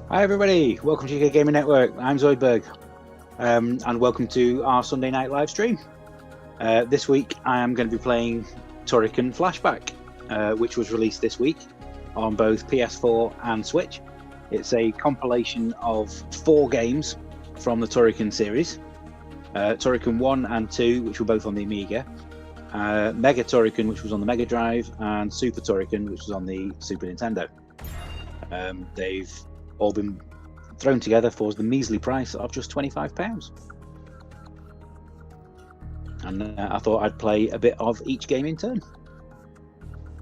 Hi everybody, welcome to UKGN Network. I'm Zoidberg, and welcome to our Sunday night live stream. This week I am going to be playing Turrican Flashback, which was released this week on both PS4 and Switch. It's a compilation of 4 games from the Turrican series. Turrican 1 and 2, which were both on the Amiga, Mega Turrican, which was on the Mega Drive, and Super Turrican, which was on the Super Nintendo. They've all been thrown together for the measly price of just £25. And I thought I'd play a bit of each game in turn.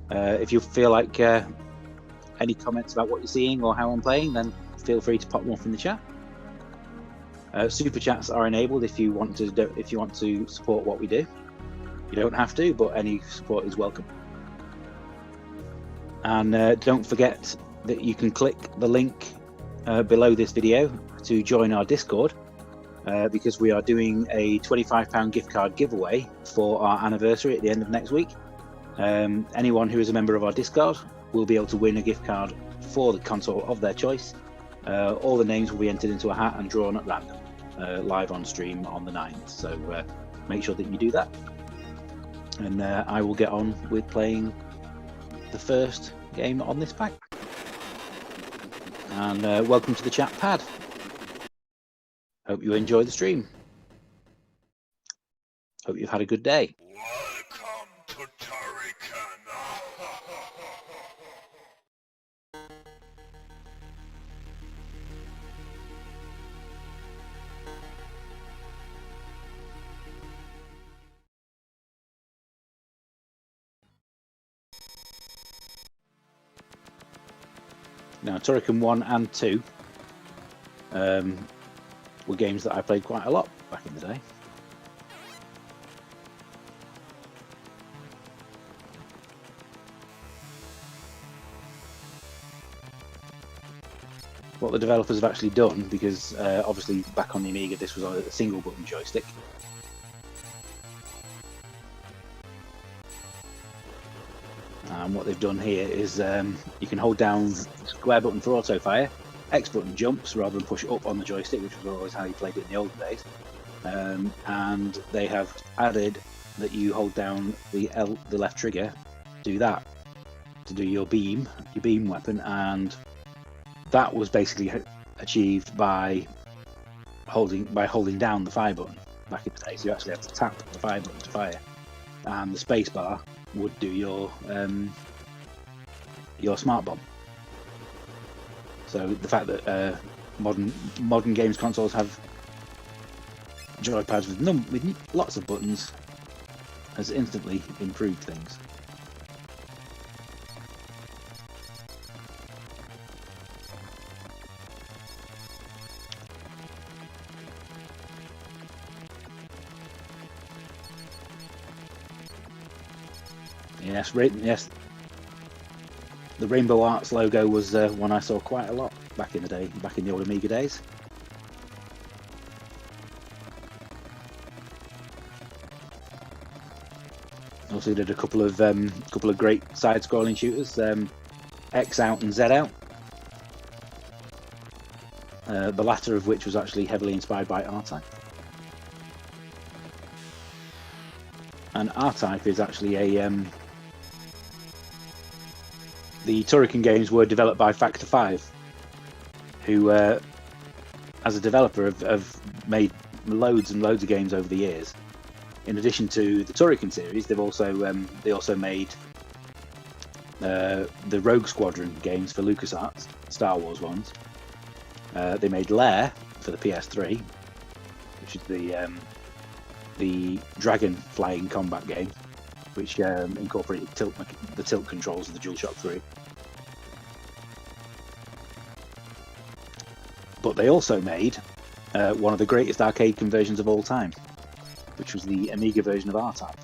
If you feel like any comments about what you're seeing or how I'm playing, then feel free to pop them off in the chat. Super chats are enabled if you want to support what we do. You don't have to, but any support is welcome. And don't forget that you can click the link below this video to join our Discord, because we are doing a £25 gift card giveaway for our anniversary at the end of next week. Anyone who is a member of our Discord will be able to win a gift card for the console of their choice. All the names will be entered into a hat and drawn at random, live on stream on the 9th, so make sure that you do that. And I will get on with playing the first game on this pack. And welcome to the chat pad. Hope you enjoy the stream. Hope you've had a good day. Welcome to Turrican. Now, Turrican 1 and 2 were games that I played quite a lot back in the day. What the developers have actually done, because obviously back on the Amiga this was a single button joystick. And what they've done here is you can hold down square button for auto fire, X button jumps rather than push up on the joystick, which was always how you played it in the old days. And they have added that you hold down the left trigger, do that to do your beam weapon, and that was basically achieved by holding down the fire button back in the day. So you actually have to tap the fire button to fire, and the space bar would do your smart bomb. So the fact that modern games consoles have joypads with lots of buttons has instantly improved things. Yes. The Rainbow Arts logo was one I saw quite a lot back in the day, back in the old Amiga days. Also did a couple of great side-scrolling shooters, X Out and Z Out. The latter of which was actually heavily inspired by R-Type. And R-Type is actually a the Turrican games were developed by Factor 5, who as a developer, have made loads and loads of games over the years. In addition to the Turrican series, they also made the Rogue Squadron games for LucasArts, Star Wars ones. They made Lair for the PS3, which is the dragon flying combat game, which incorporated the tilt controls of the DualShock 3. But they also made one of the greatest arcade conversions of all time, which was the Amiga version of R-Type.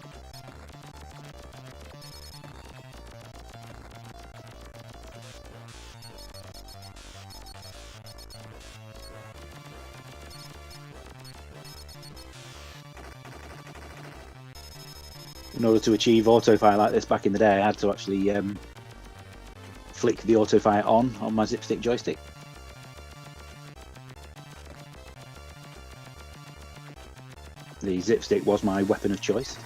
In order to achieve autofire like this back in the day, I had to actually flick the autofire on my zipstick joystick. The zipstick was my weapon of choice.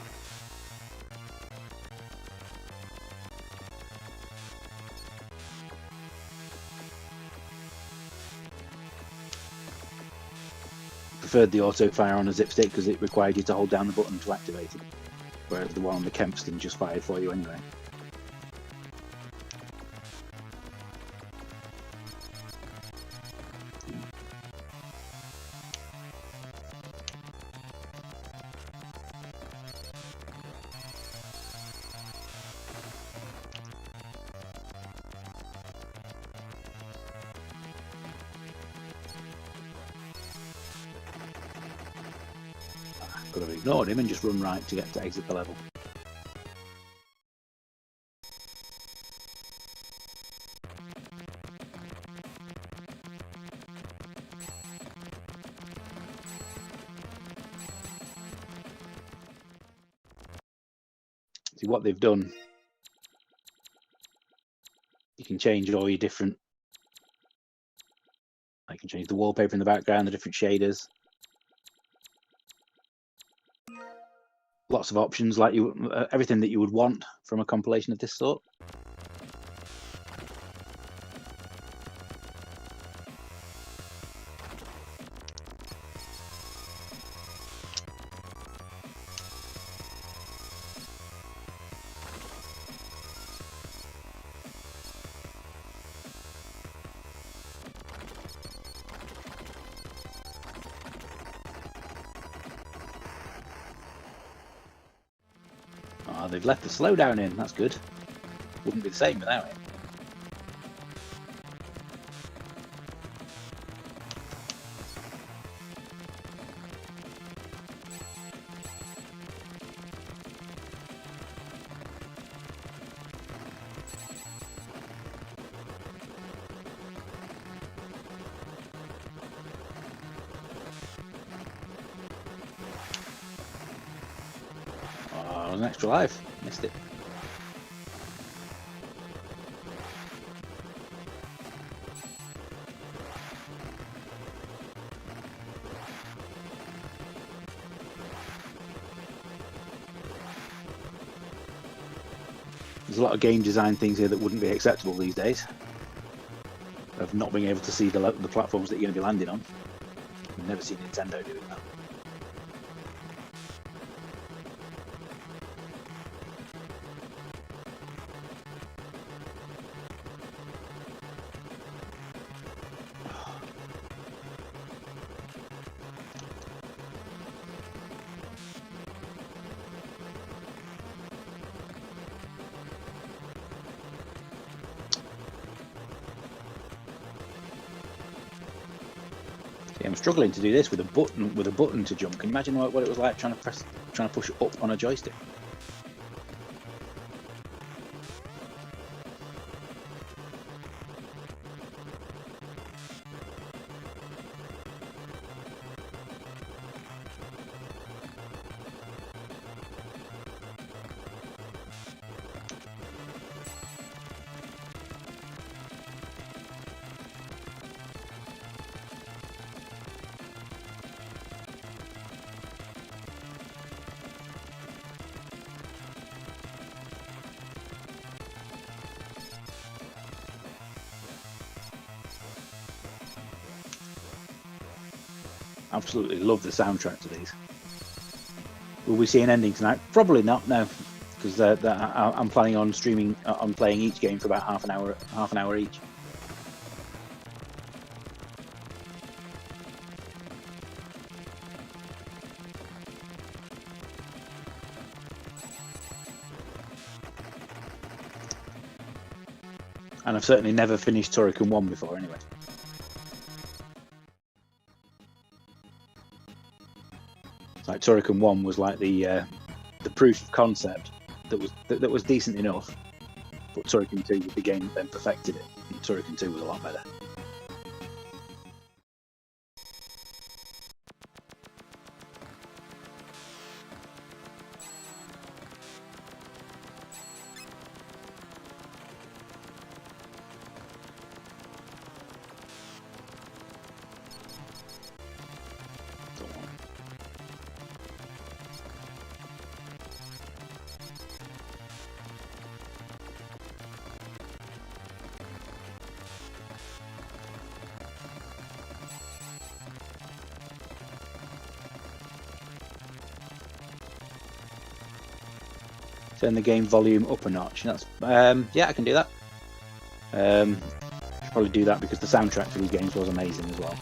Preferred the autofire on a zipstick because it required you to hold down the button to activate it, whereas the one on the Kempston just fired for you anyway. Could have ignored him and just run right to get to exit the level. See what they've done. You can change all your different. I can change the wallpaper in the background, the different shaders. Lots of options, like everything that you would want from a compilation of this sort. Oh, they've left the slowdown in, that's good. Wouldn't be the same without it. Oh, an extra life. Missed it. There's a lot of game design things here that wouldn't be acceptable these days. Of not being able to see the platforms that you're going to be landing on. I've never seen Nintendo doing that. I'm struggling to do this with a button to jump. Can you imagine what it was like trying to push up on a joystick? Absolutely love the soundtrack to these. Will we see an ending tonight? Probably not, no, because I'm planning on streaming, on playing each game for about half an hour each. And I've certainly never finished Turrican 1 before, anyway. It's like Turrican 1 was like the proof of concept that was decent enough, but Turrican 2 was the game that then perfected it, and Turrican 2 was a lot better. Turn the game volume up a notch. That's yeah, I can do that. Should probably do that because the soundtrack for these games was amazing as well.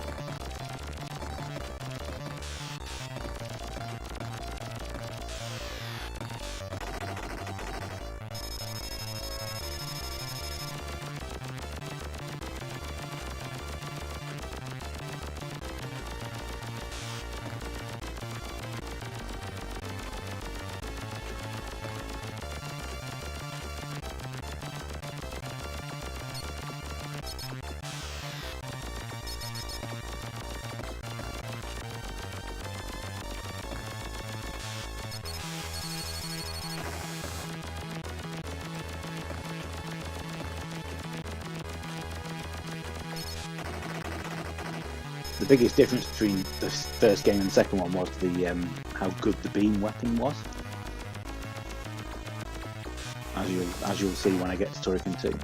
The biggest difference between the first game and the second one was the how good the beam weapon was, as you'll see when I get to Turrican 2.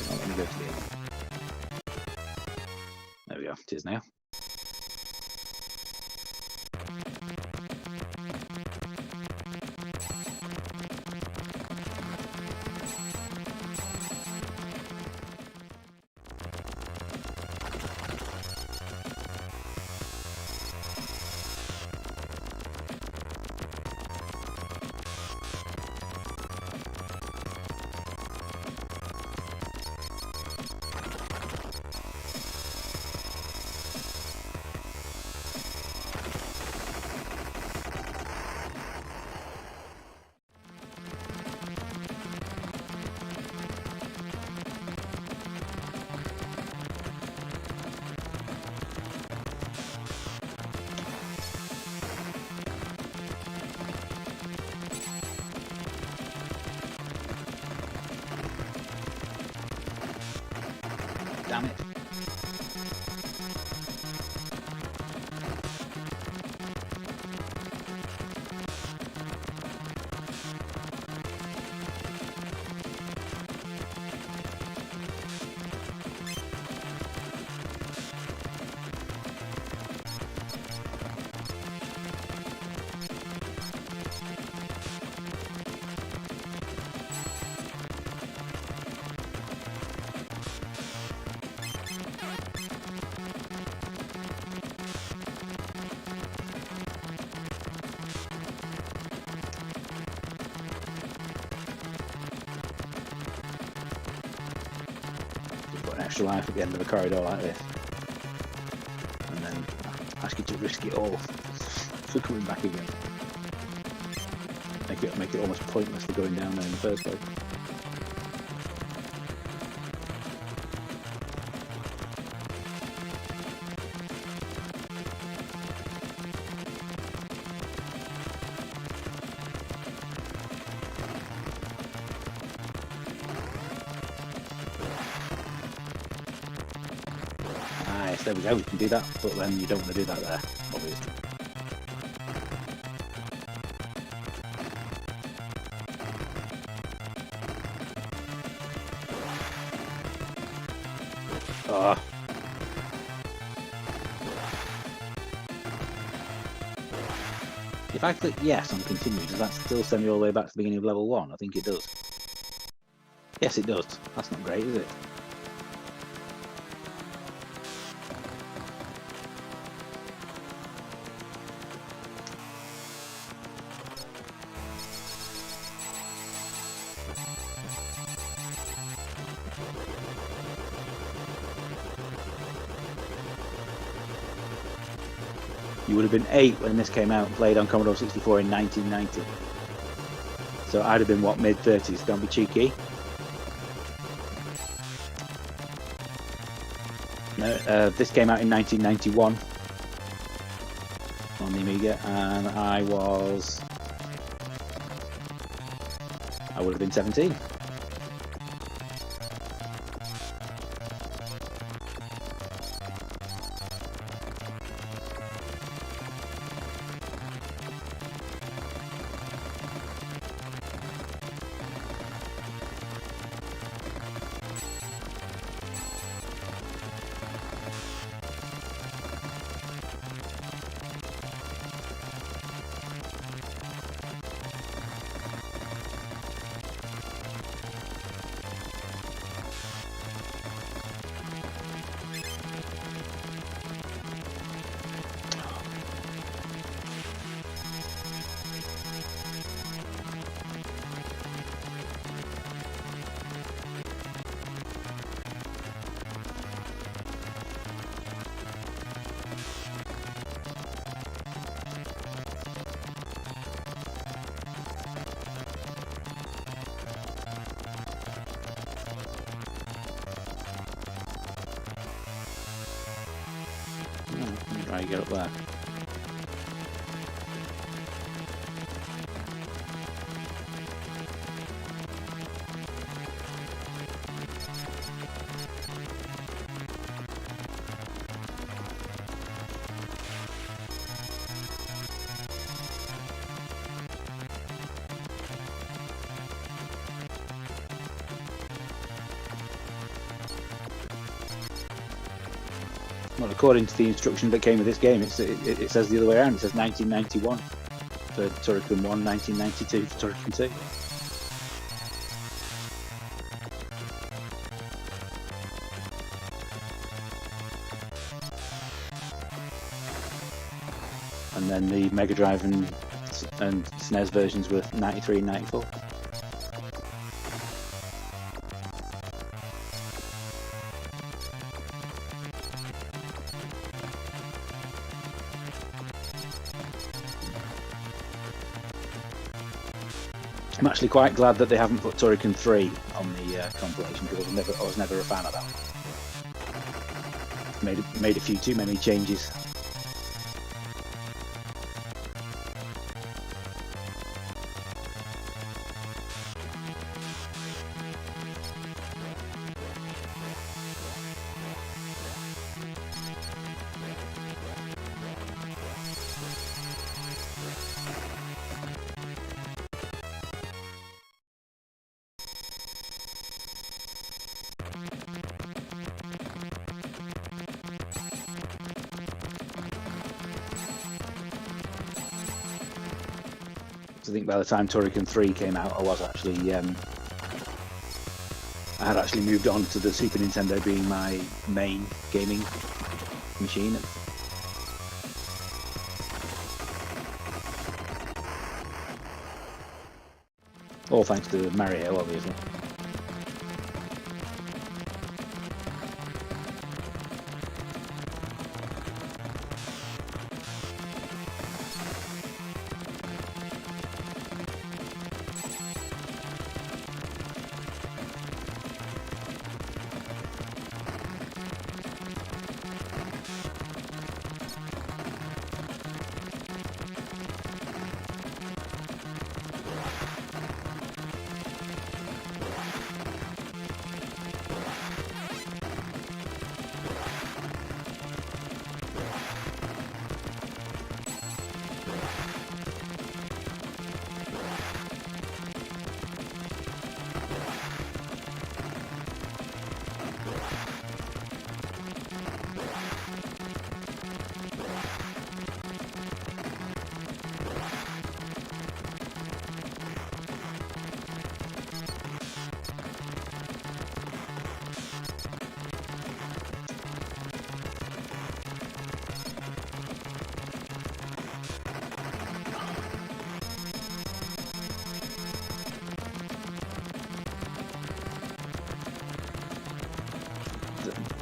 Let me go to the end. There we go, it is now. Damn it. Got an extra life at the end of a corridor like this, and then ask you to risk it all for coming back again. Make it almost pointless for going down there in the first place. Yes, there we go, we can do that, but then you don't want to do that there, obviously. Ah. If I click yes on continue, does that still send me all the way back to the beginning of level 1? I think it does. Yes, it does. That's not great, is it? You would have been 8 when this came out and played on Commodore 64 in 1990. So I'd have been, what, mid-30s? Don't be cheeky. No, this came out in 1991 on the Amiga, and I would have been 17. Try to get up there. Well, according to the instruction that came with this game, it says the other way around. It says 1991 for Turrican 1, 1992 for Turrican 2. And then the Mega Drive and SNES versions were 93 and 94. I'm actually quite glad that they haven't put Turrican 3 on the compilation, because I was never a fan of that. Made a few too many changes. I think by the time Turrican 3 came out, I had actually moved on to the Super Nintendo being my main gaming machine. All thanks to Mario, obviously.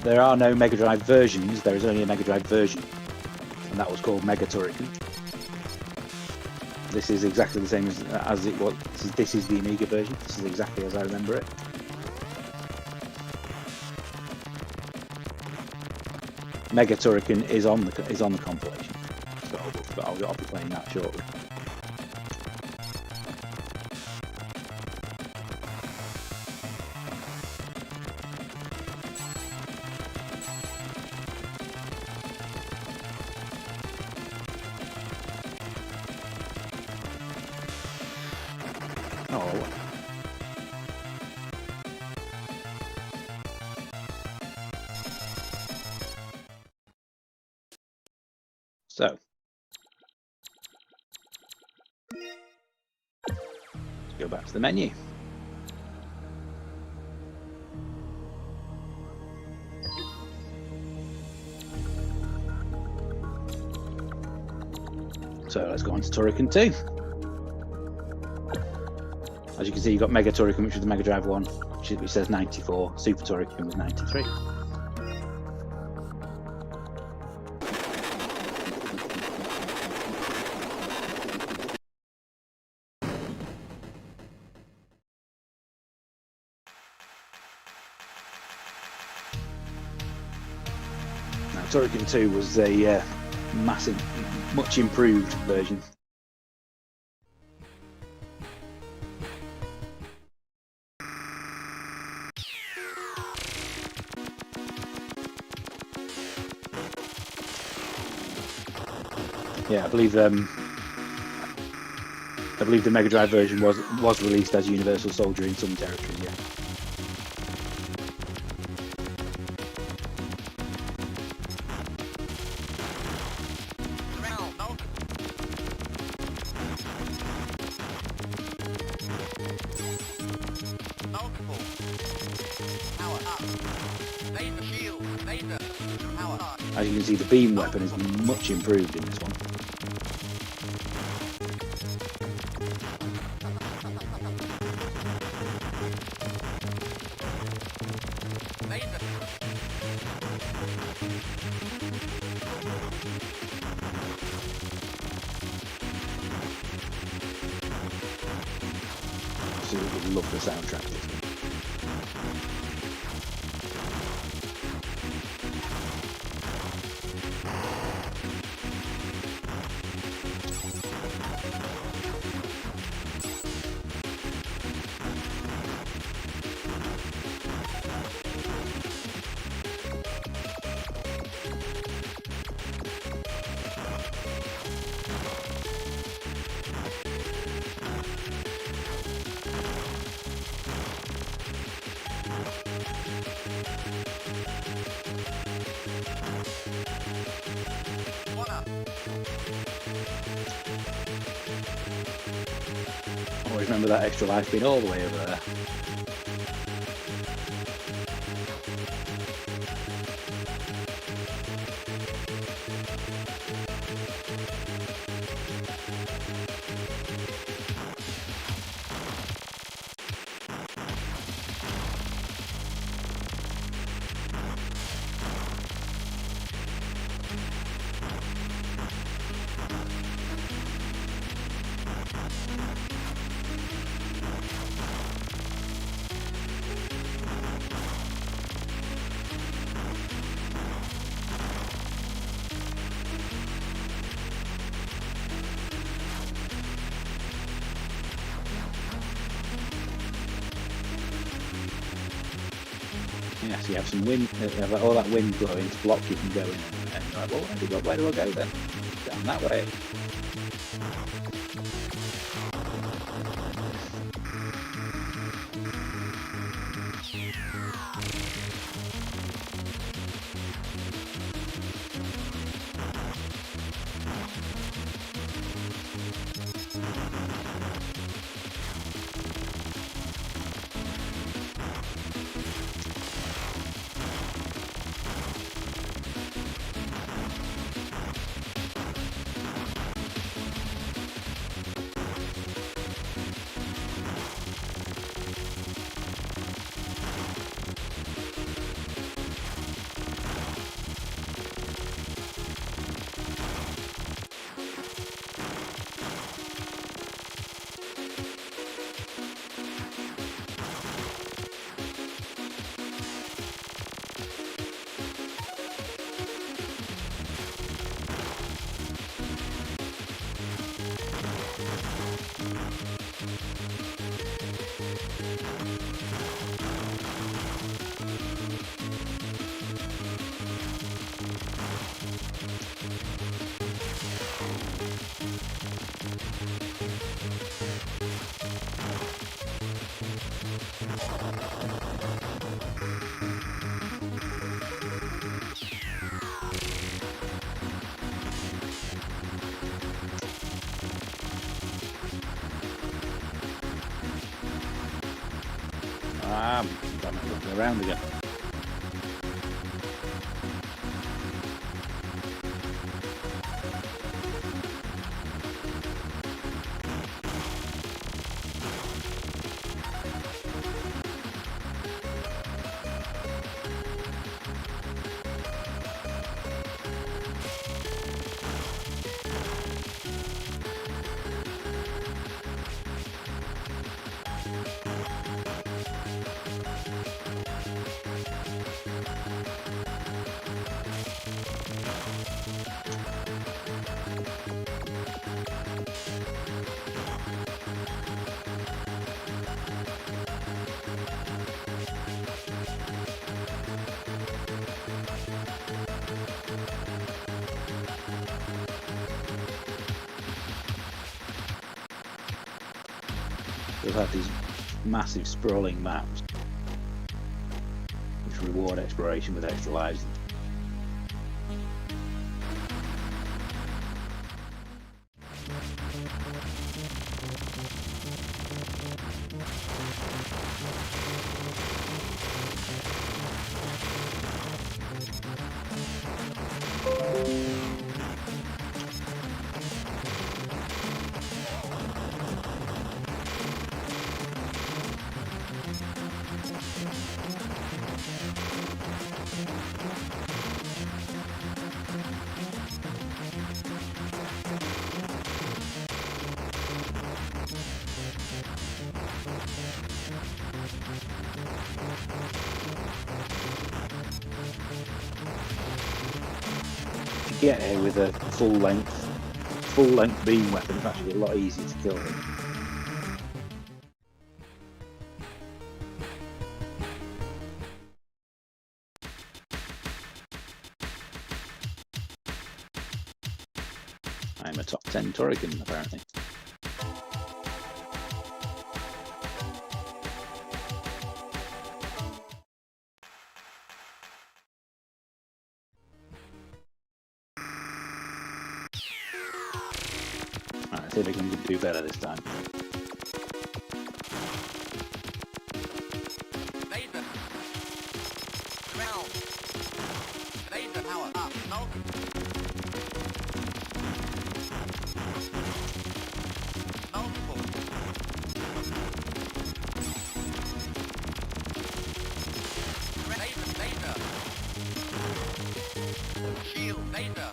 there are no Mega Drive versions. There is only a Mega Drive version, and that was called Mega Turrican. This is exactly the same as it was. This is the Amiga version. This is exactly as I remember it. Mega Turrican is on the compilation, so I'll be playing that shortly. Oh. So, let's go back to the menu. So let's go on to Turrican 2. As you can see, you've got Mega Turrican, which was the Mega Drive 1, which says 94. Super Turrican was 93. Now, Turrican 2 was a massive, much improved version. Yeah, I believe the Mega Drive version was released as Universal Soldier in some territories. Yeah. As you can see, the beam weapon is much improved in this one. Absolutely love the soundtrack. Always remember that extra life being all the way over there. Yeah, so you have some wind, you have all that wind blowing to block you from going. And you're like, well, where do I go then? Down that way. Damn it, looking around again. They've had these massive sprawling maps which reward exploration with extra lives. Get here with a full length beam weapon, it's actually a lot easier to kill them. I'm a top 10 Turrican apparently. Alright, see if I can do better this time. Laser. Ground. Laser power up. Multiple. Laser. Shield. Laser.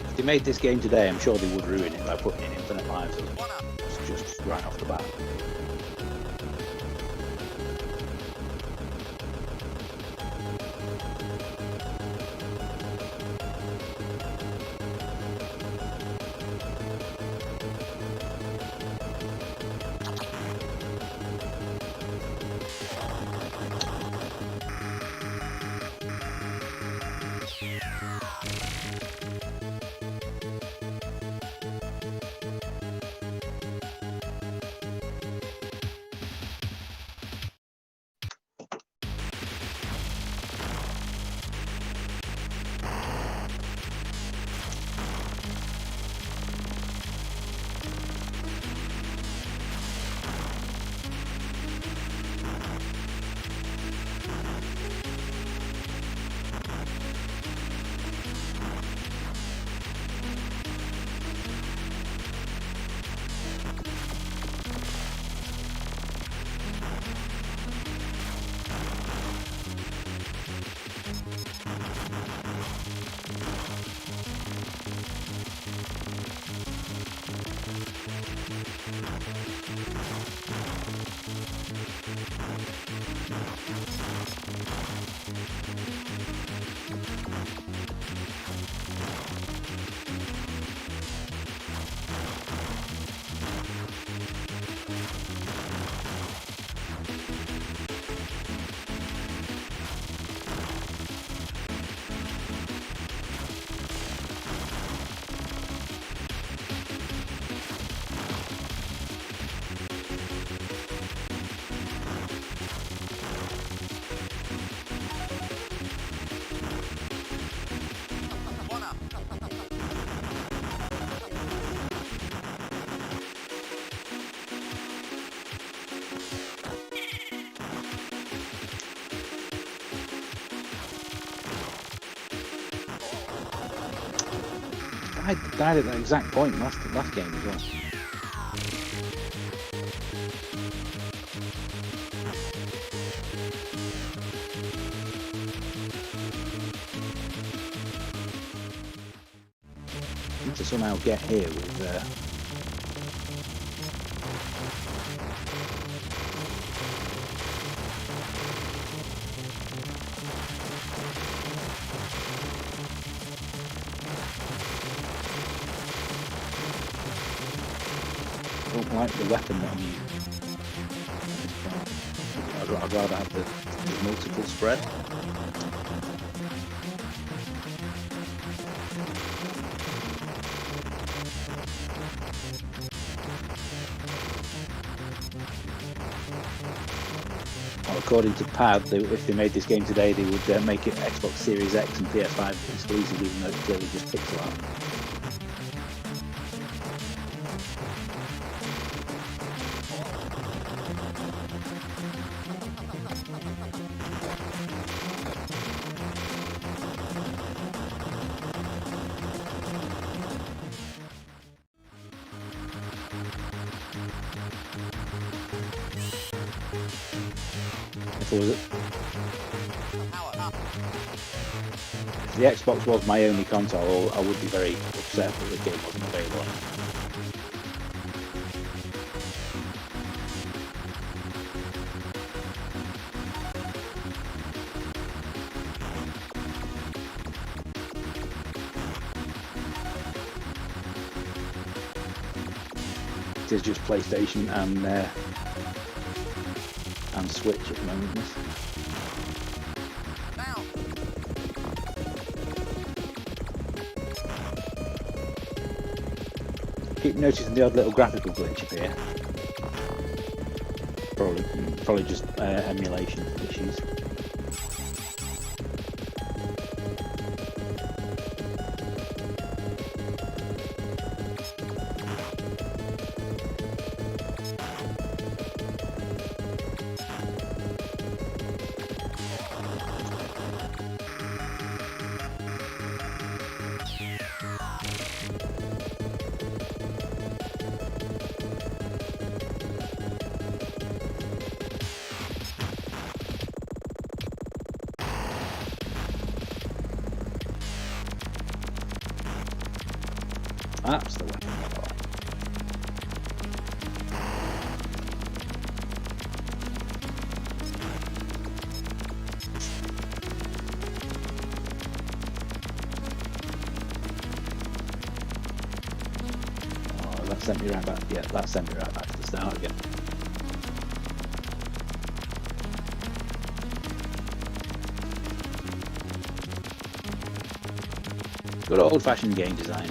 If they made this game today, I'm sure they would ruin it by putting in infinite lives. One up. Just right off the bat. I died at that exact point last game as well. I need to somehow get here with I don't like the weapon that I'm using. I'd rather have the multiple spread. Well, according to Pad, if they made this game today, they would make it Xbox Series X and PS5 exclusive, even though it's clearly just pixel art. If the Xbox was my only console, I would be very upset that the game wasn't available. It is just PlayStation and Switch at the moment. Now. Keep noticing the odd little graphical glitch appear. Probably just emulation issues. That's the weapon. Oh, that sent me right back. Yeah, that sent me right back to the start again. Good old-fashioned game design.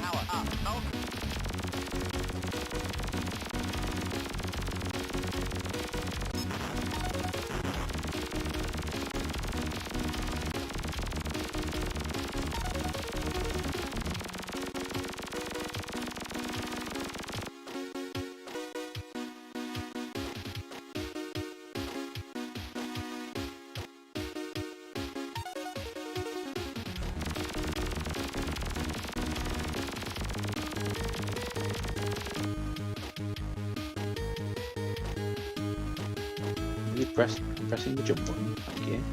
Power up. No. You pressing the jump button. Thank you.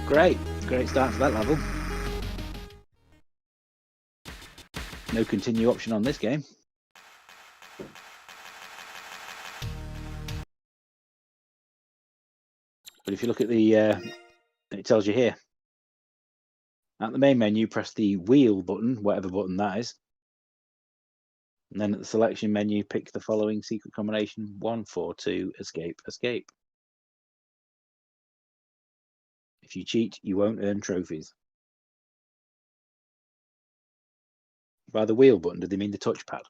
Great start to that level. No continue option on this game. But if you look at the, it tells you here. At the main menu, press the wheel button, whatever button that is. And then at the selection menu, pick the following secret combination: 1, 4, 2, escape, escape. If you cheat, you won't earn trophies. By the wheel button, do they mean the touchpad?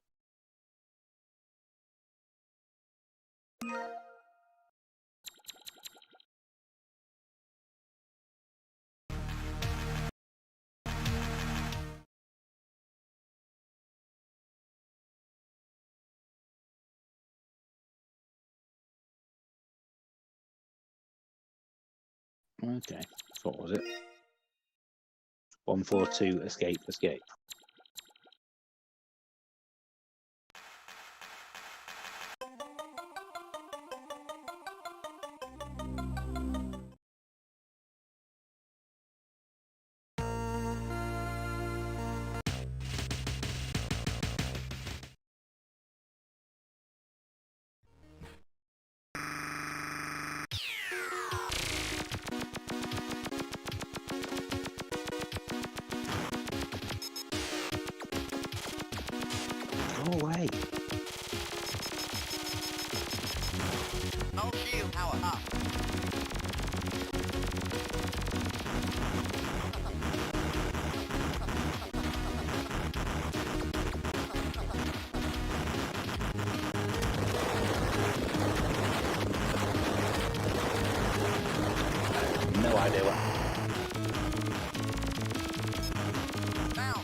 Okay, so what was it? 1, 4, 2, escape, escape. Go away. No shield power up. No idea what. Now.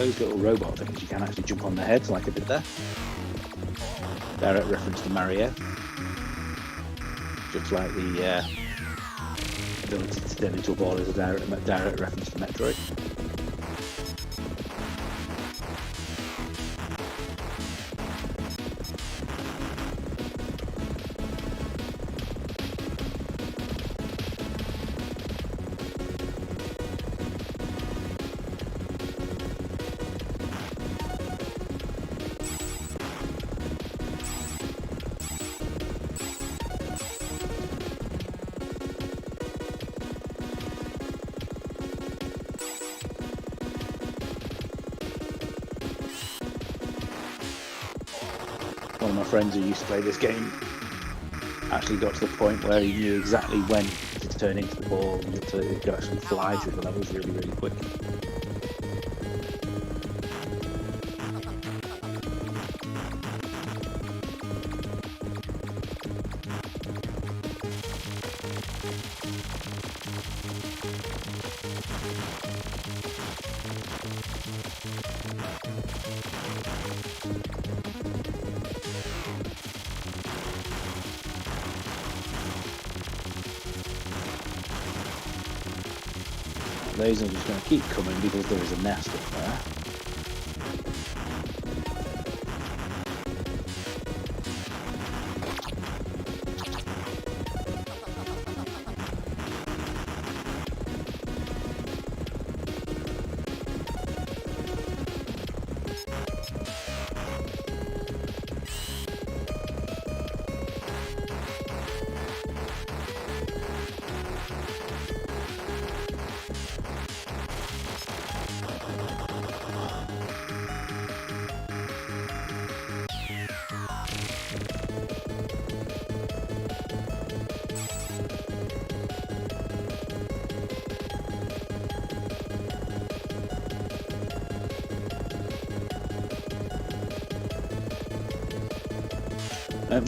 those little robot things, you can actually jump on their heads like I did there. Direct reference to Mario. Just like the ability to turn into a ball is a direct reference to Metroid. One of my friends who used to play this game actually got to the point where he knew exactly when to turn into the ball and to actually fly through the levels really, really quick. Those are just going to keep coming because there is a nest up there.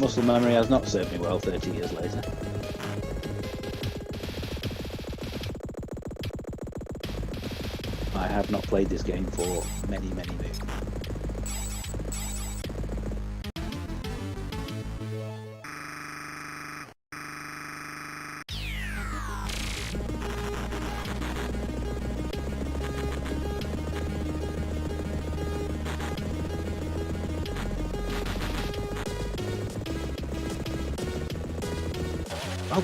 Muscle memory has not served me well 30 years later. I have not played this game for many, many moons. Oh.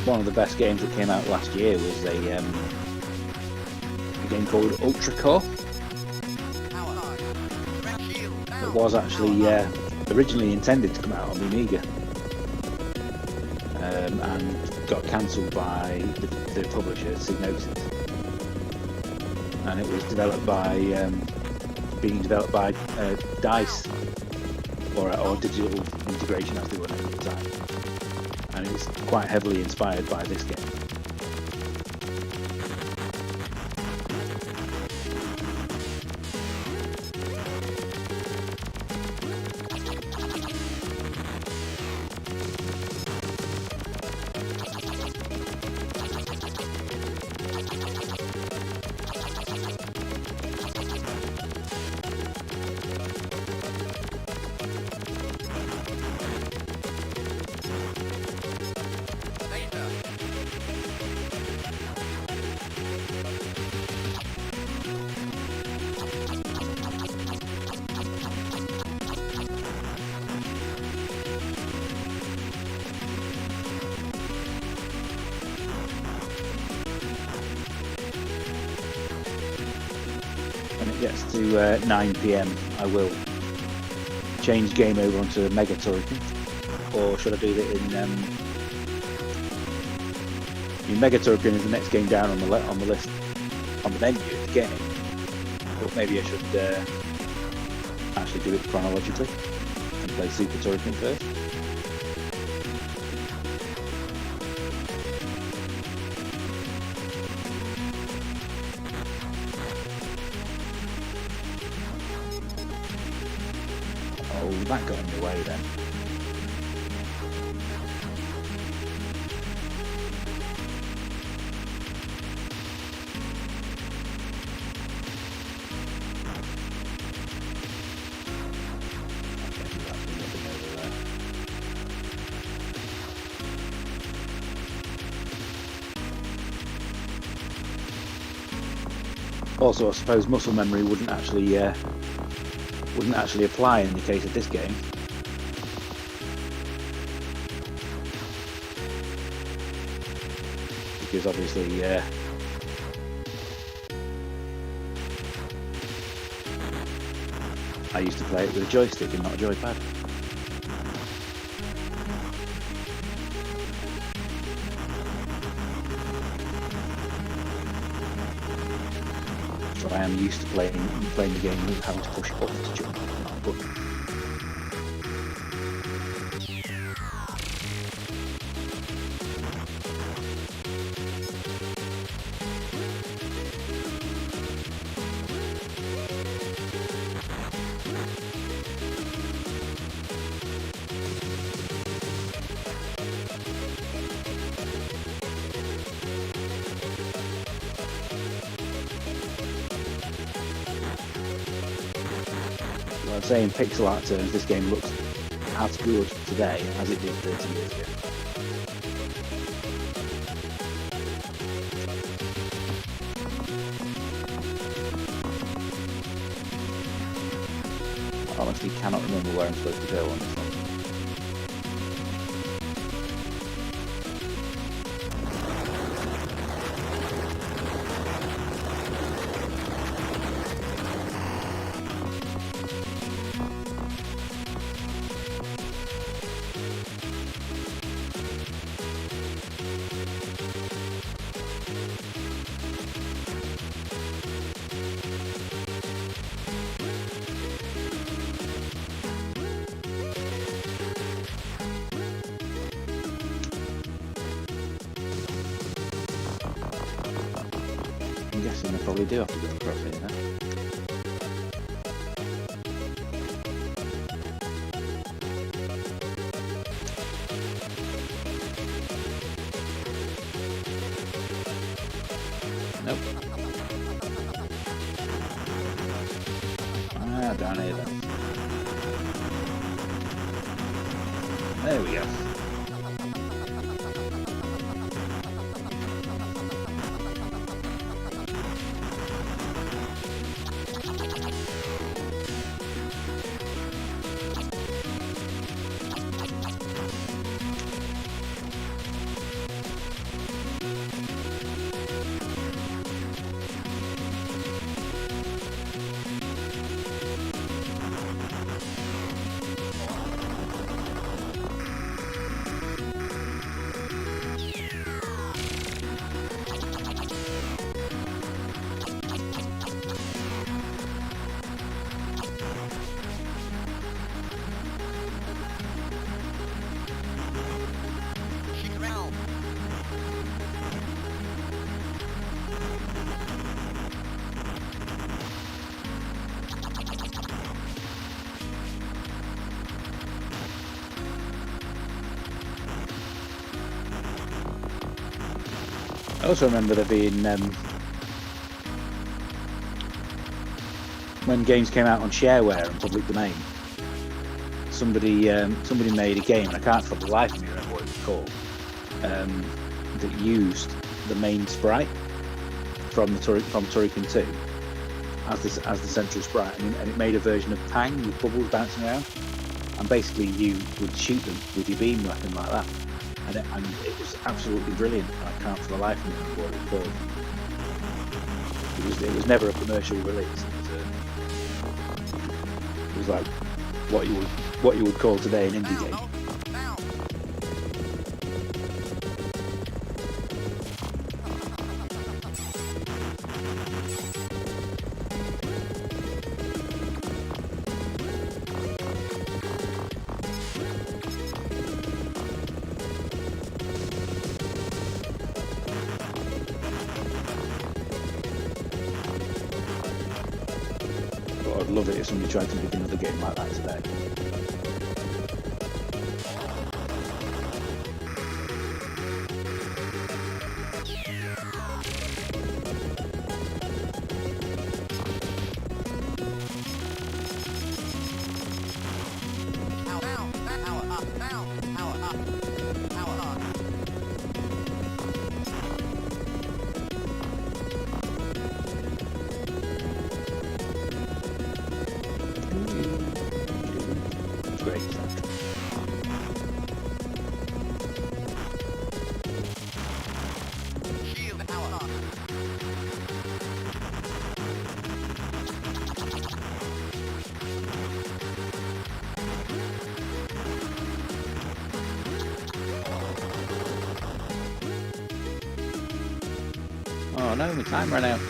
One of the best games that came out last year was a game called Ultra Core. It was actually originally intended to come out on the Amiga and got cancelled by the publisher Psygnosis, and it was developed by being developed by DICE or Digital Integration as they were known at the time. And it's quite heavily inspired by this game. When it gets to 9 PM, I will change game over onto Mega Turrican, or should I do that in mean, Mega Turrican is the next game down on the list on the menu of the game. But maybe I should actually do it chronologically and play Super Turrican first. Oh, that got in the way then. Also, I suppose muscle memory wouldn't actually apply in the case of this game. Because obviously I used to play it with a joystick and not a joypad. So I am used to playing the game with having to push a button to jump, not a button. I'd say in pixel art terms, this game looks as good today as it did 30 years ago. I honestly cannot remember where I'm supposed to go on this one. I'm guessing I probably do have to go across here now. Nope. Ah, down here then. There we go. I also remember there being, when games came out on shareware and public domain, somebody made a game, and I can't for the life of me remember what it was called, that used the main sprite from Turrican 2 as the central sprite, and it made a version of Pang with bubbles bouncing around, and basically you would shoot them with your beam weapon like that. And it was absolutely brilliant. I can't for the life of me remember what it was called. It was never a commercial release. It was like what you would call today an indie game. would love it if somebody tried to make another game like that today. Great. Shield power up. Oh no, my time ran out.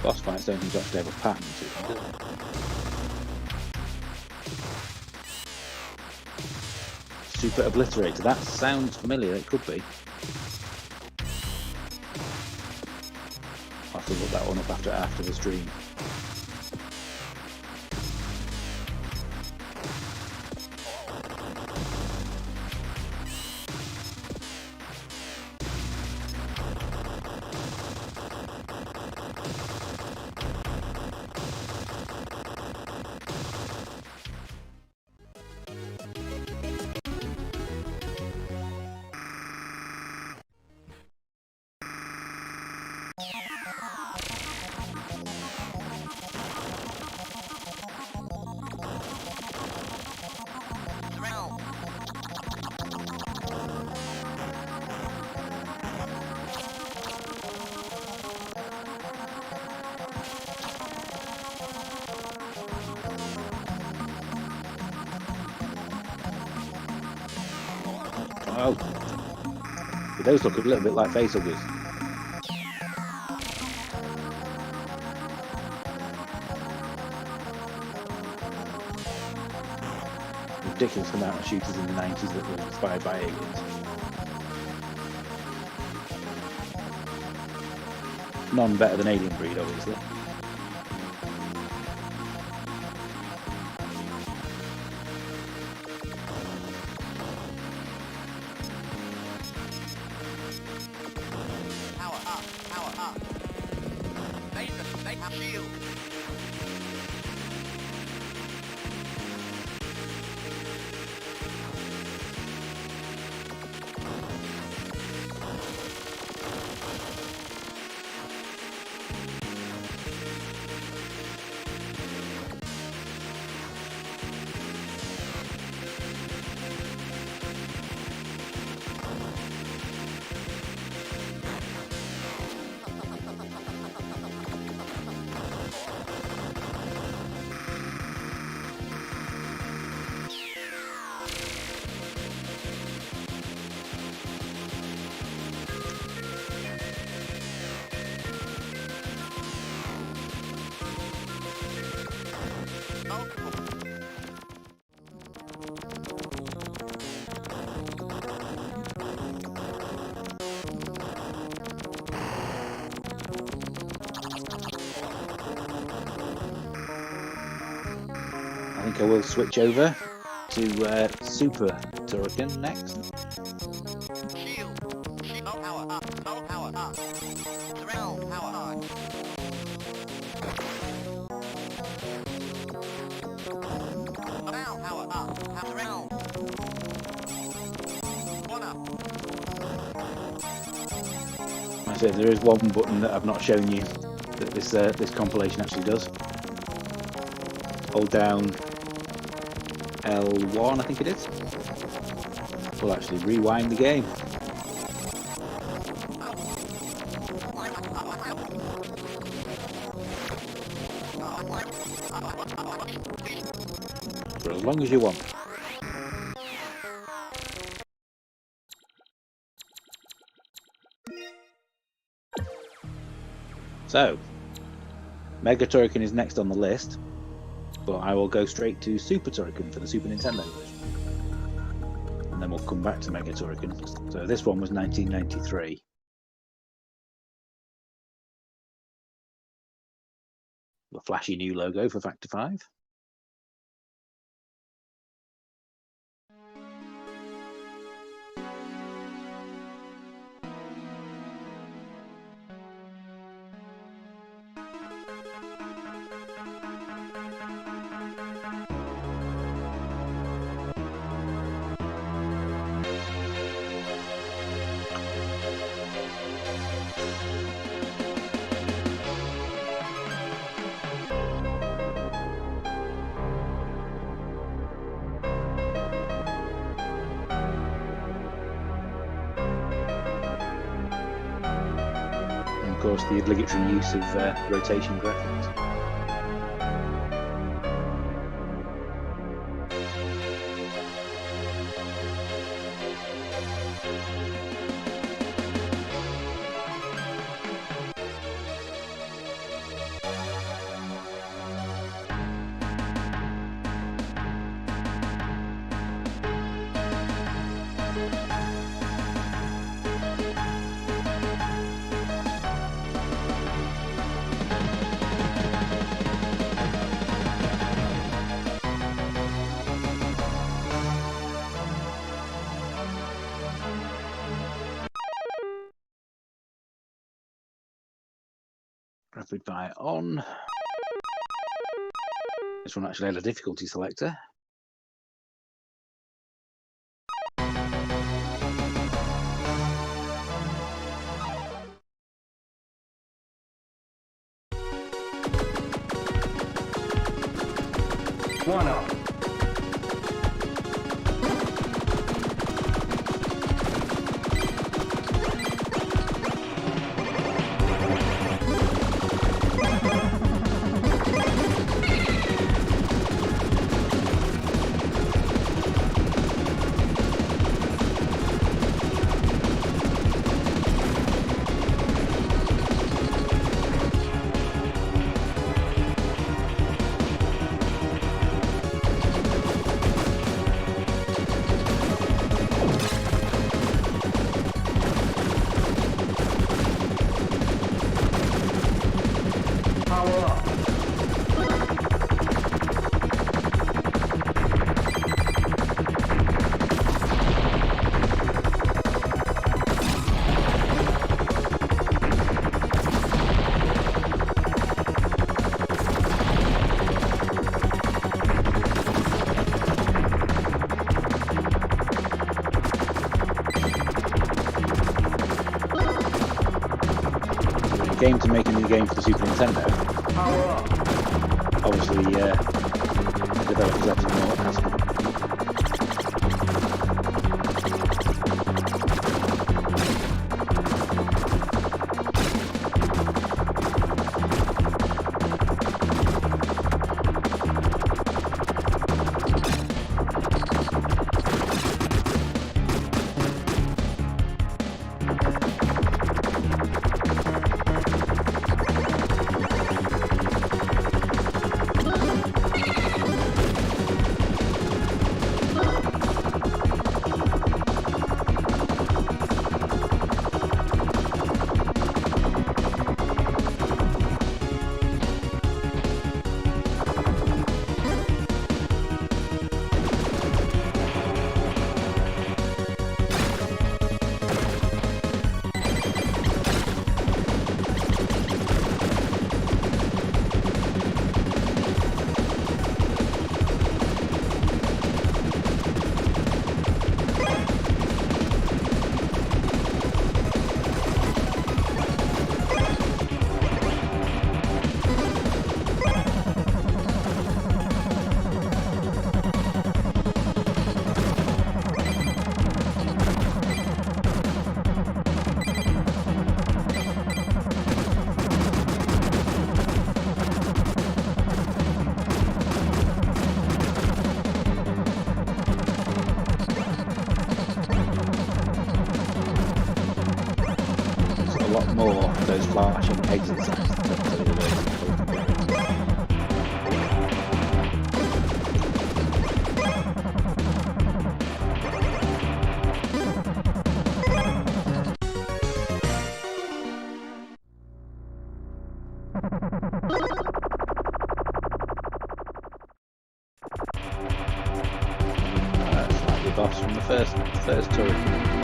Boss fights don't seem to actually have a pattern to them, do they? Super Obliterator, that sounds familiar, it could be. I'll have to look that one up after the stream. Oh, those look a little bit like facehuggers. Ridiculous amount of shooters in the 90s that were inspired by aliens. None better than Alien Breed, obviously. Power up. They have shield. I think I will switch over to Super Turrican next. Shield. Power up. Power up. Power high. So there is one button that I've not shown you that this compilation actually does. Hold down L1, I think it is. We'll actually rewind the game. For as long as you want. So, Mega Turrican is next on the list, but I will go straight to Super Turrican for the Super Nintendo version. And then we'll come back to Mega Turrican. So this one was 1993. The flashy new logo for Factor 5. Of course, the obligatory use of rotation graphics. Rapid fire on. This one actually had a difficulty selector. One up. Game to make a new game for the Super Nintendo. Obviously, the developers had to know what has to be. exit signs to tell you the way to That's like the boss from the first turret.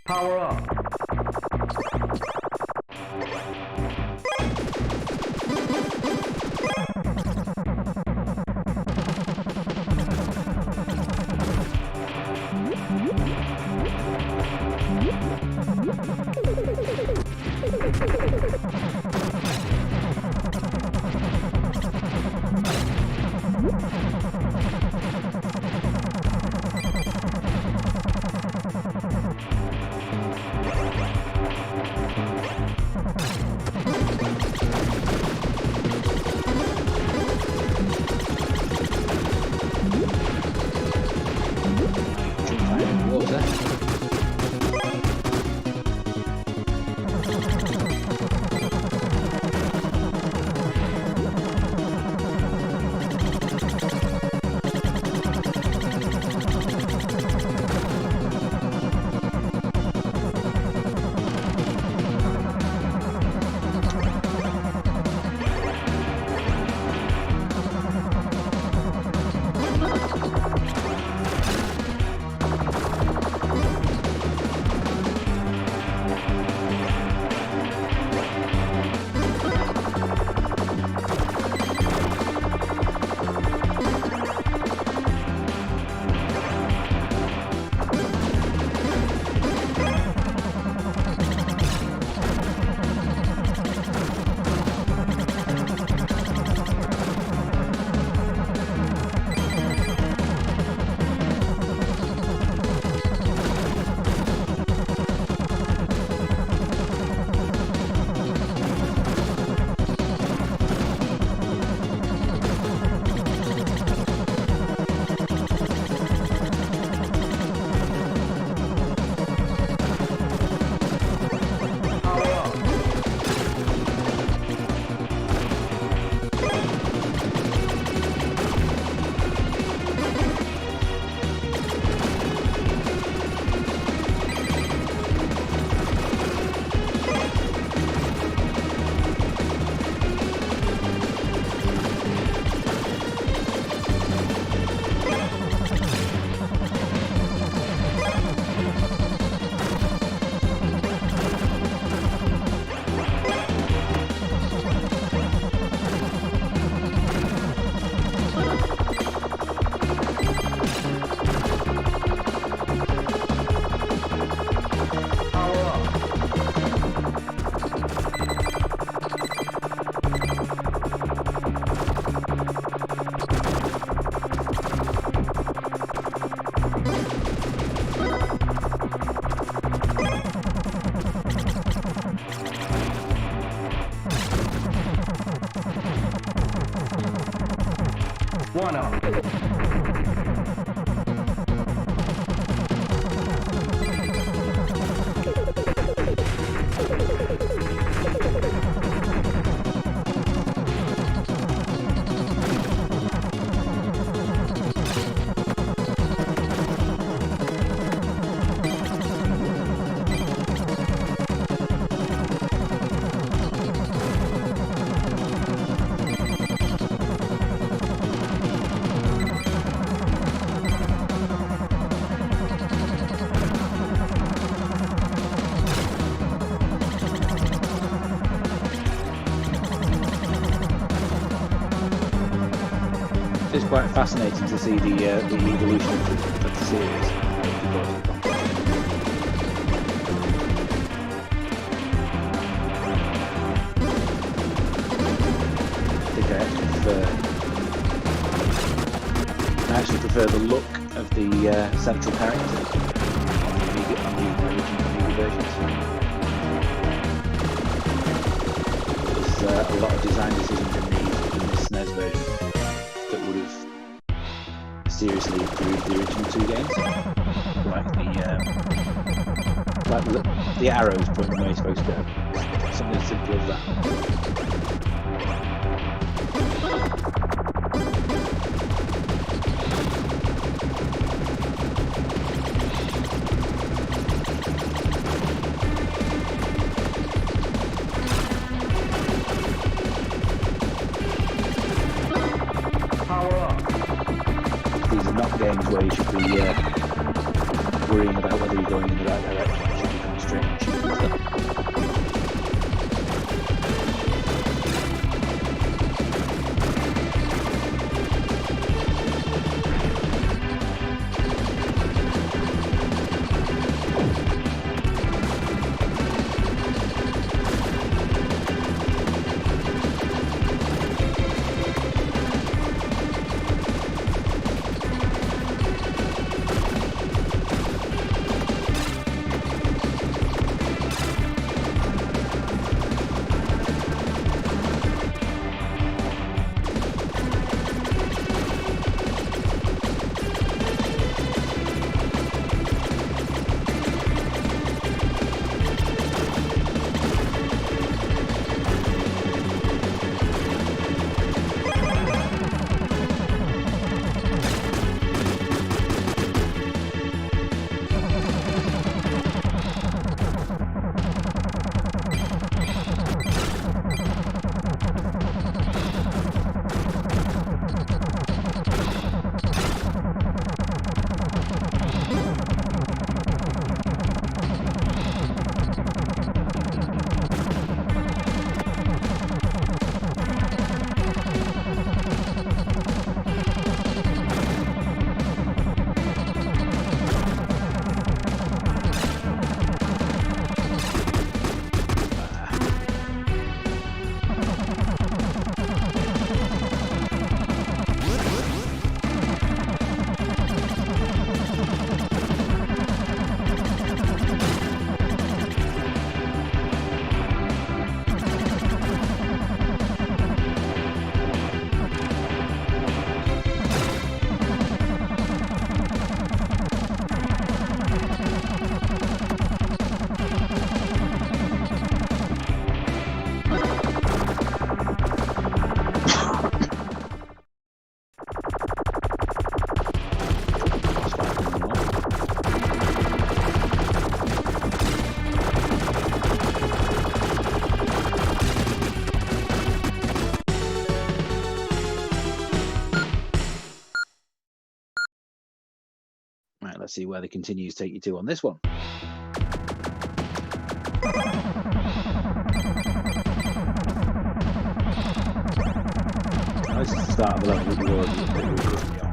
Power up. One up. quite fascinating to see the evolution of the series. I actually prefer the look of the central character on the original Amiga versions. There's a lot of design decisions in this SNES version that would have seriously improved the original two games, like the arrows pointing where you're supposed to go. Something as simple as that. Games where you should be worrying about whether you're going in the right direction. You should be concentrating on shooting stuff. Let's see where the continues take you to on this one. This is the start of the level that we've already on.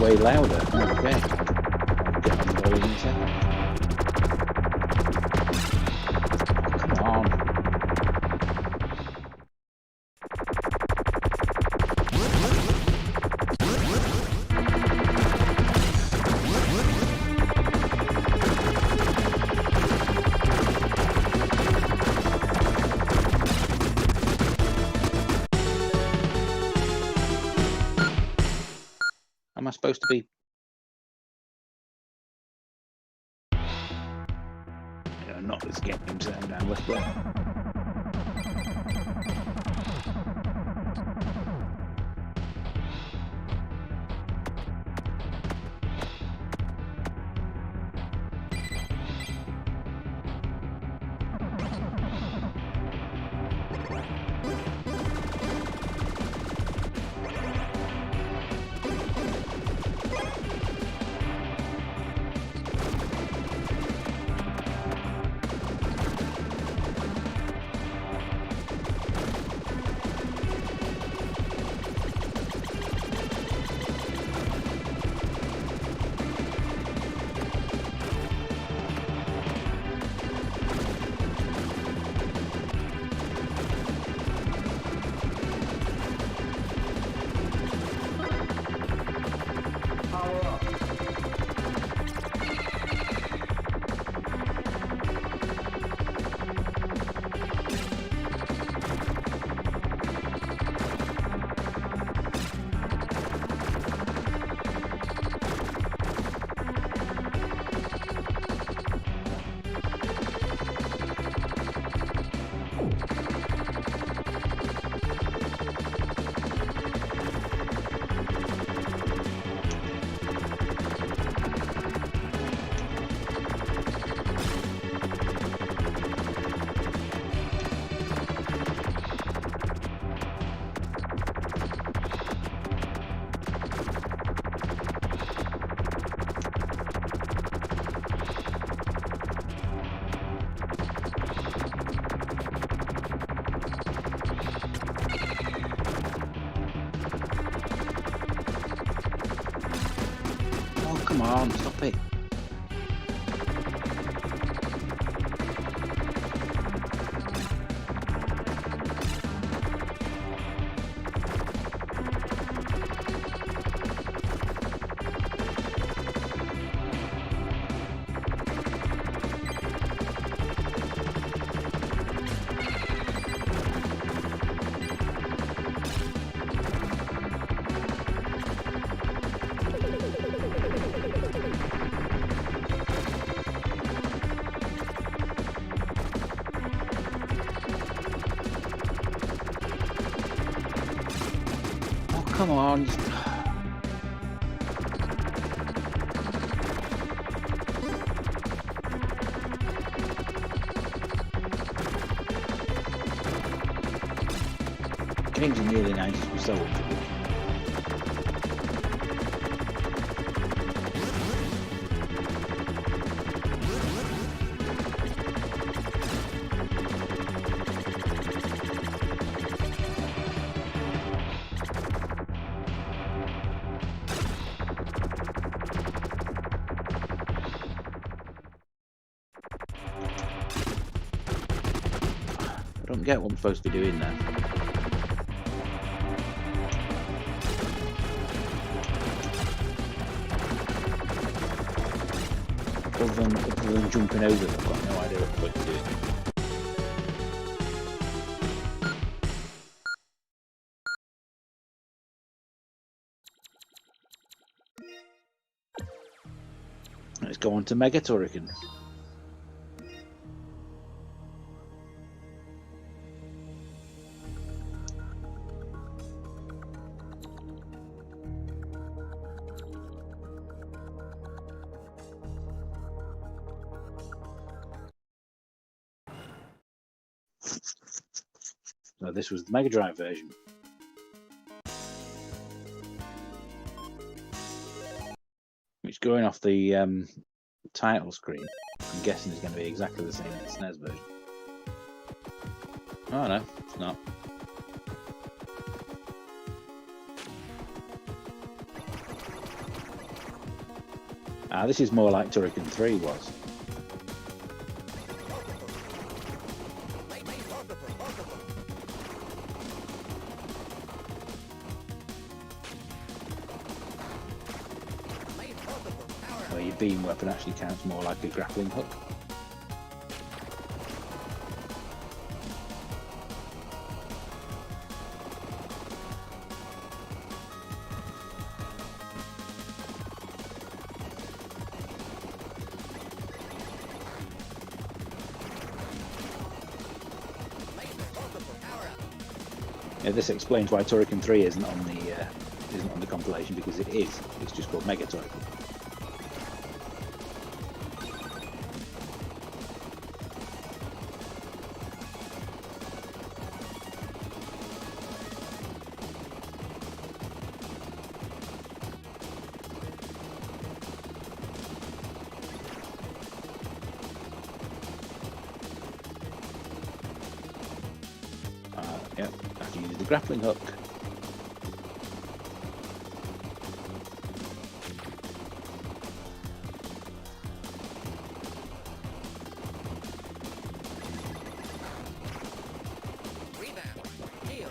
way louder. Okay. I'll get on the volume in a second. Oh, come on. Am I supposed to be? Yeah, not this game sound down. Let's go. Come on, stop it. Come on. Games in the early 90s were so good. I don't get what I'm supposed to be doing there. Other than jumping over them, I've got no idea what I'm supposed to be doing. Let's go on to Mega Turrican. So this was the Mega Drive version. Which, going off the title screen, I'm guessing is going to be exactly the same as the SNES version. Oh no, it's not. This is more like Turrican 3 was. Where your beam weapon actually counts more like a grappling hook. Yeah, this explains why Turrican 3 isn't on the compilation, because it is. It's just called Mega Turrican. Yep, I have to use the grappling hook. Rebound. Heal.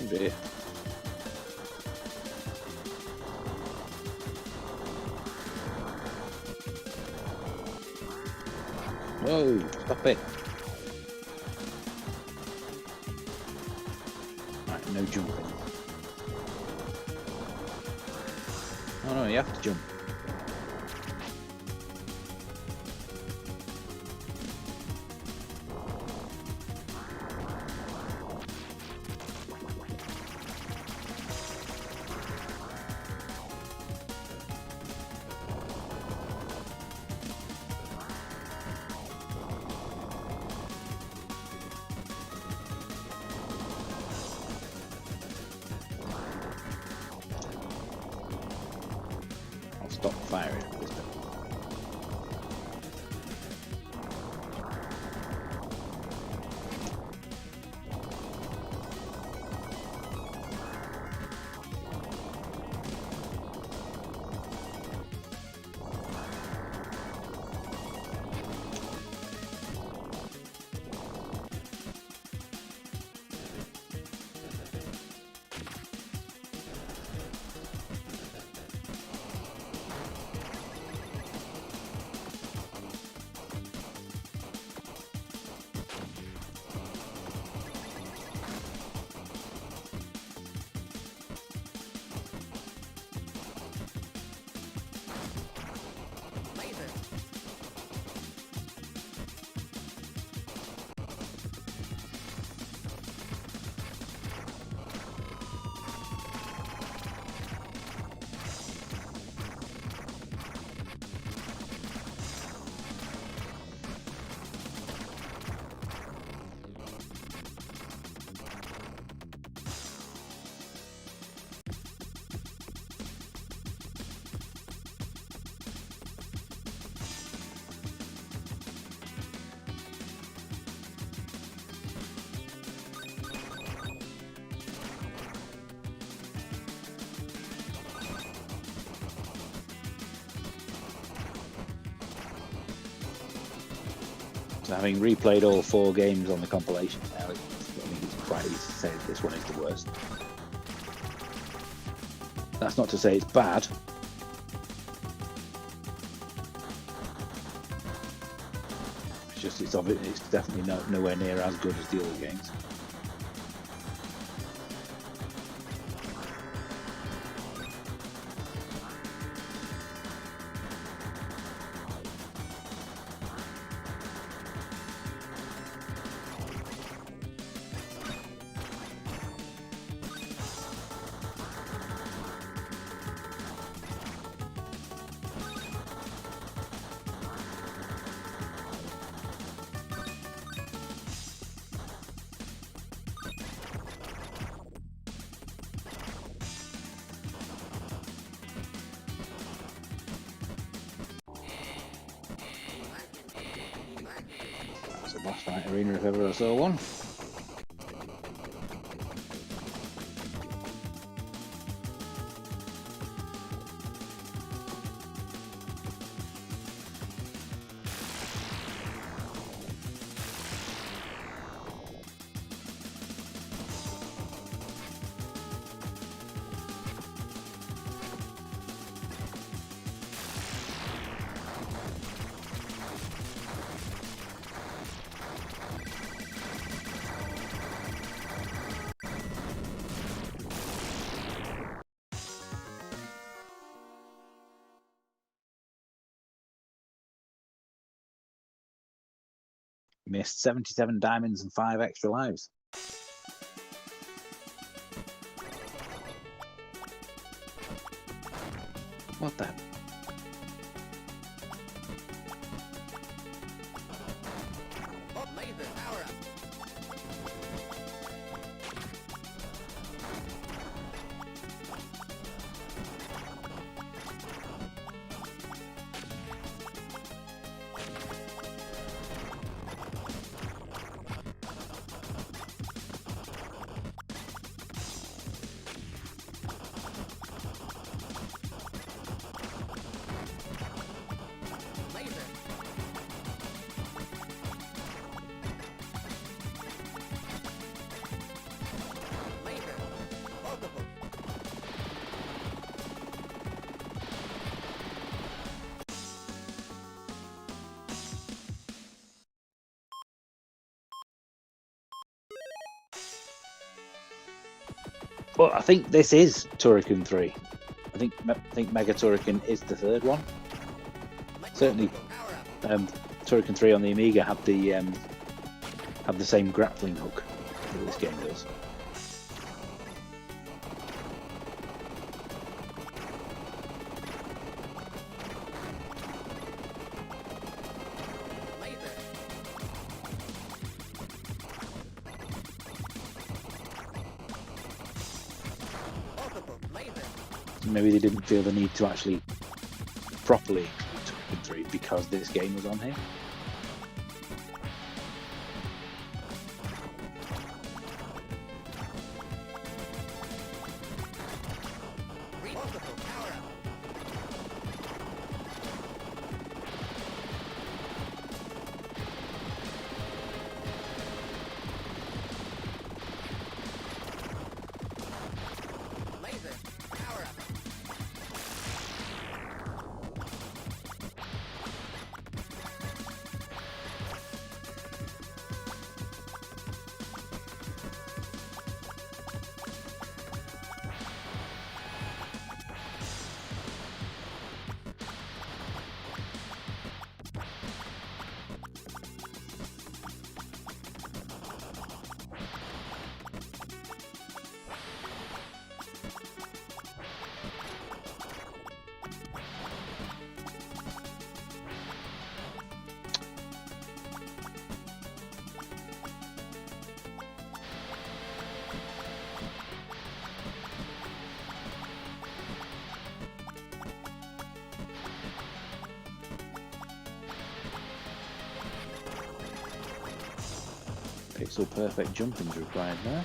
dear. Whoa, stop it. Right, no jumping. Oh no, you have to jump. I'll stop firing at this bit. Laser. So having replayed all 4 games on the compilation now, I think it's quite easy to say that this one is the worst. That's not to say it's bad. It's just it's definitely nowhere near as good as the other games. That's a boss fight arena if ever I saw one. Missed 77 diamonds and 5 extra lives. What the? Oh, laser. Power up. But I think this is Turrican 3. I think Mega Turrican is the third one. Certainly, Turrican 3 on the Amiga had the same grappling hook that this game does. Maybe they didn't feel the need to actually properly Turrican 3 because this game was on here. Pixel perfect jumping is required there.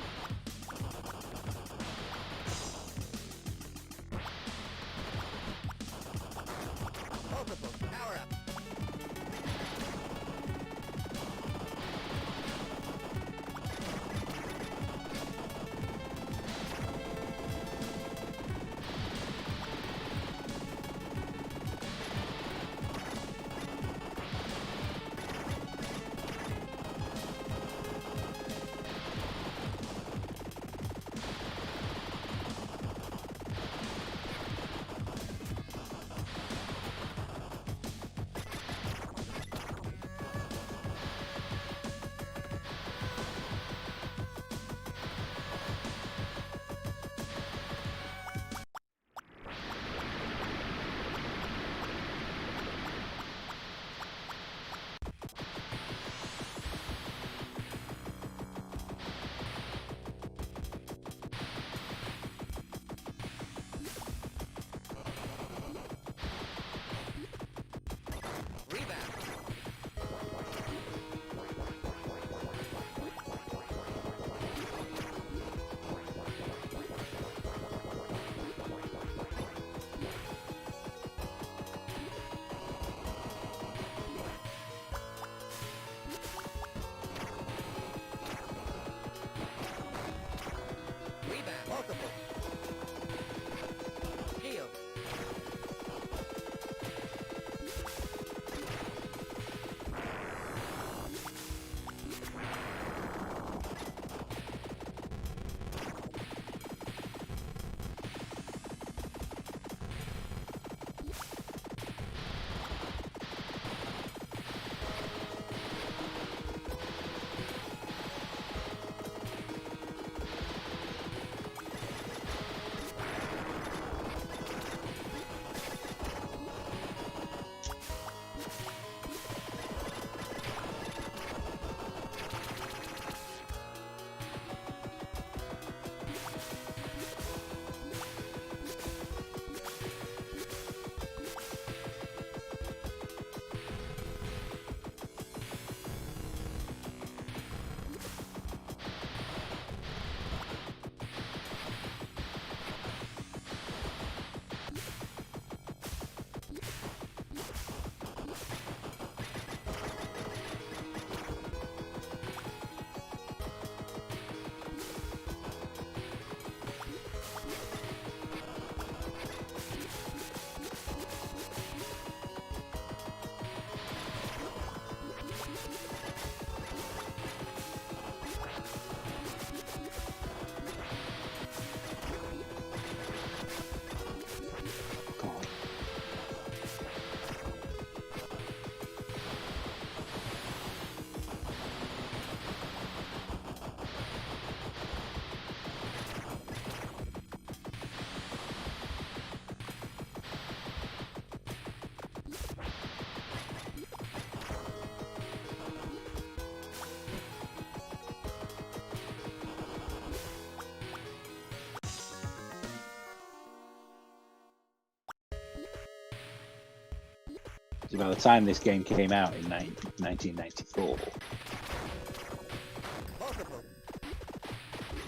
by the time this game came out in 1994,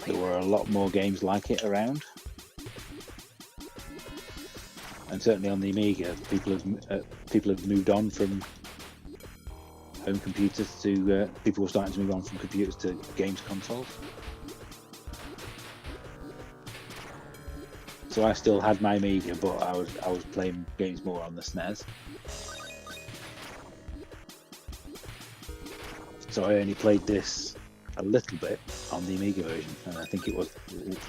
there were a lot more games like it around. And certainly on the Amiga, people have moved on from home computers to people were starting to move on from computers to games consoles. So I still had my Amiga, but I was playing games more on the SNES. So I only played this a little bit on the Amiga version, and I think it was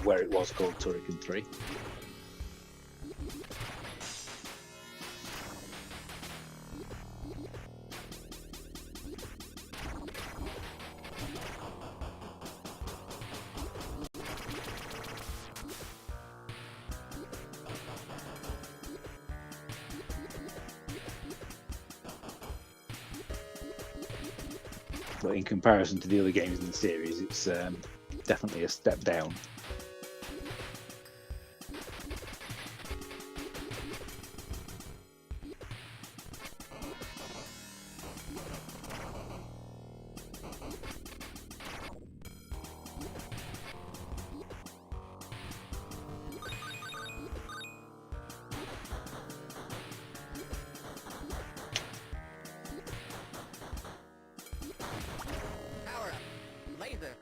where it was called Turrican 3. But in comparison to the other games in the series, it's definitely a step down. Power up. Laser.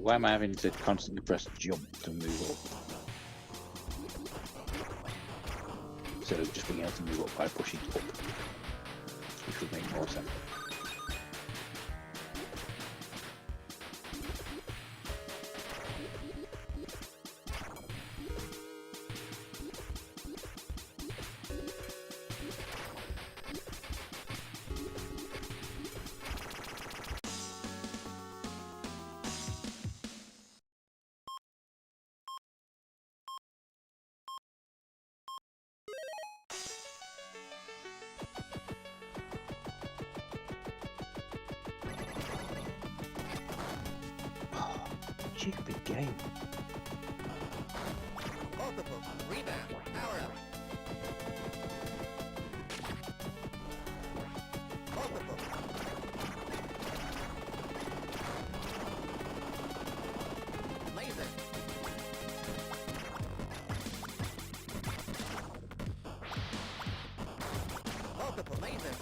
Why am I having to constantly press jump to move up? Instead of just being able to move up by pushing up, which would make more sense. Cheap big game. Multiple. Rebound. Power up. Multiple. Laser. Multiple. Laser.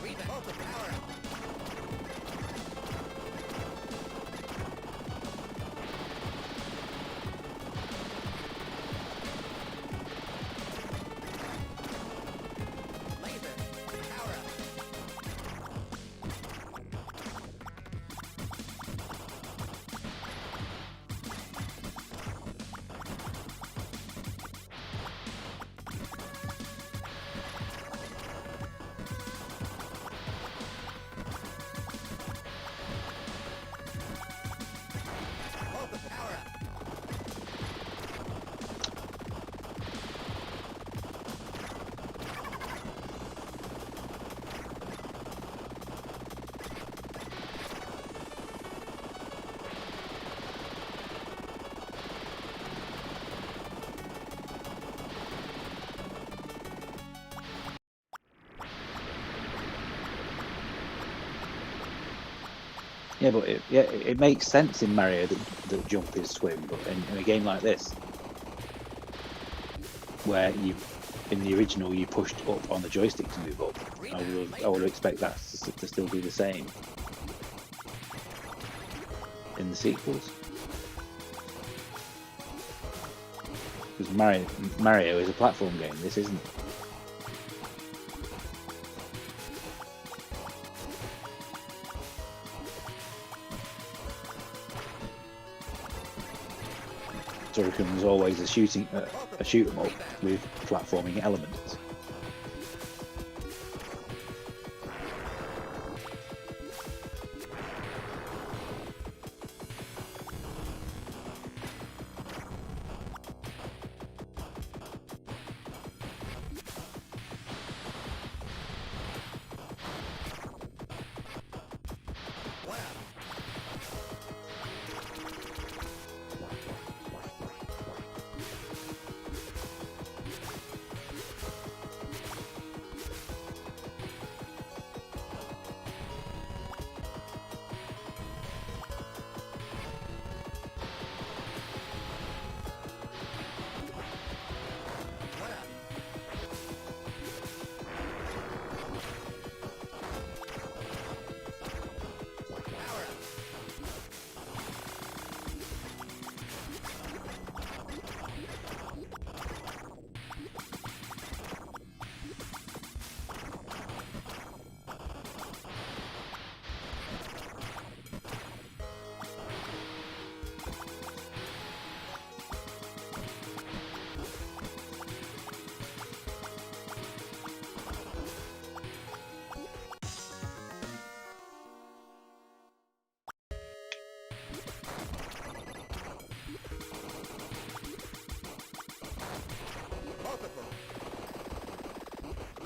Rebound. Multiple. Power up. Laser. Power up. Multiple. Power up. Yeah, but it makes sense in Mario that jump is swim, but in a game like this, where in the original you pushed up on the joystick to move up, I would expect that to still be the same in the sequels. Because Mario is a platform game, this isn't. Turrican was always a shoot 'em up with platforming elements.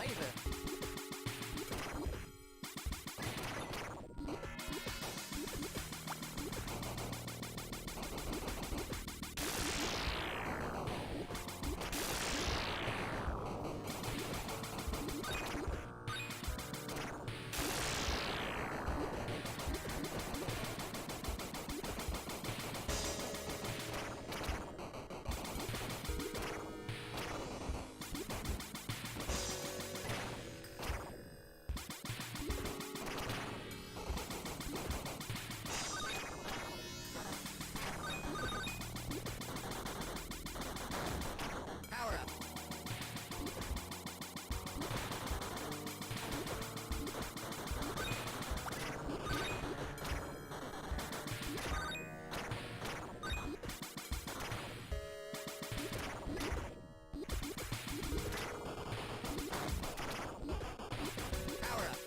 Laser. Power up. Power up.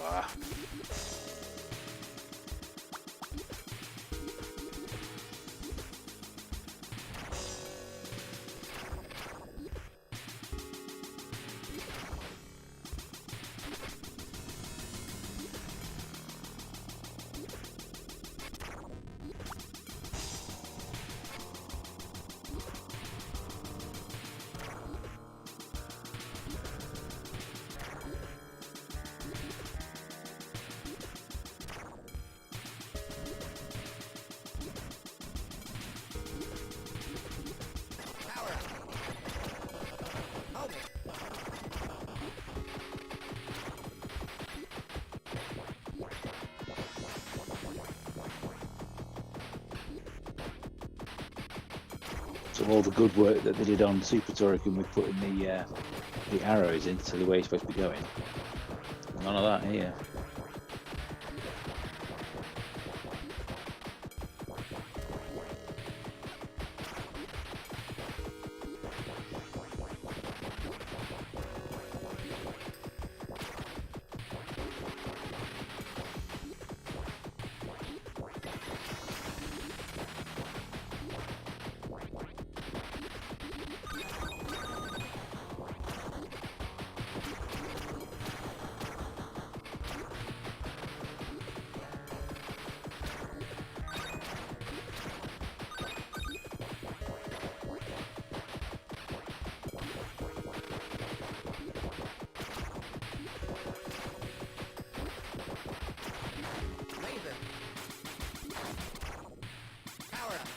Ah. Power up. Hold it. So all the good work that they did on Super Turrican with putting the arrows into the way it's supposed to be going. None of that here. Laser. Power up.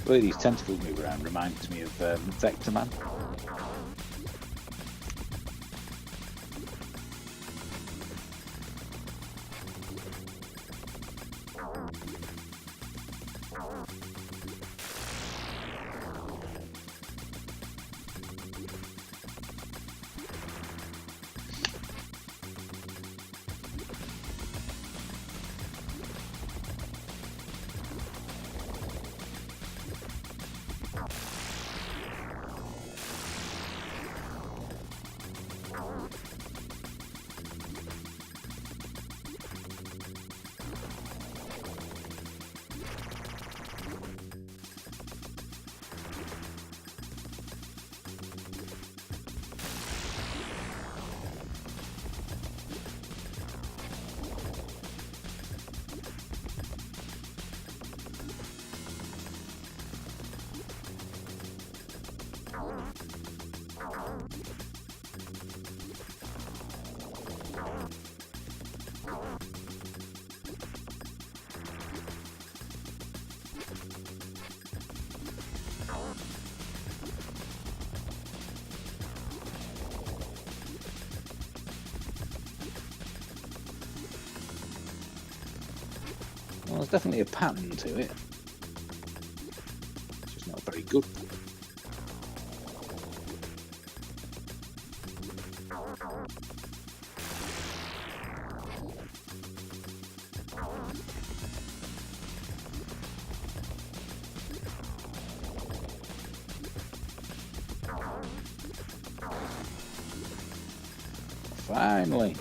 The way these tentacles move around reminds me of Vector Man. Well, there's definitely a pattern to it. It's just not very good. Finally.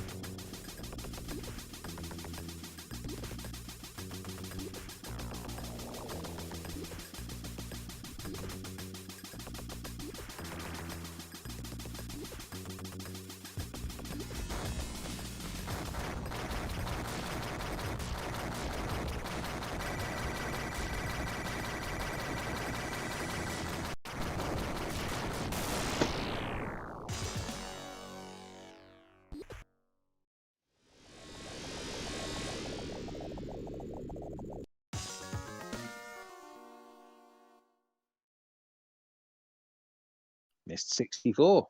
Missed 64.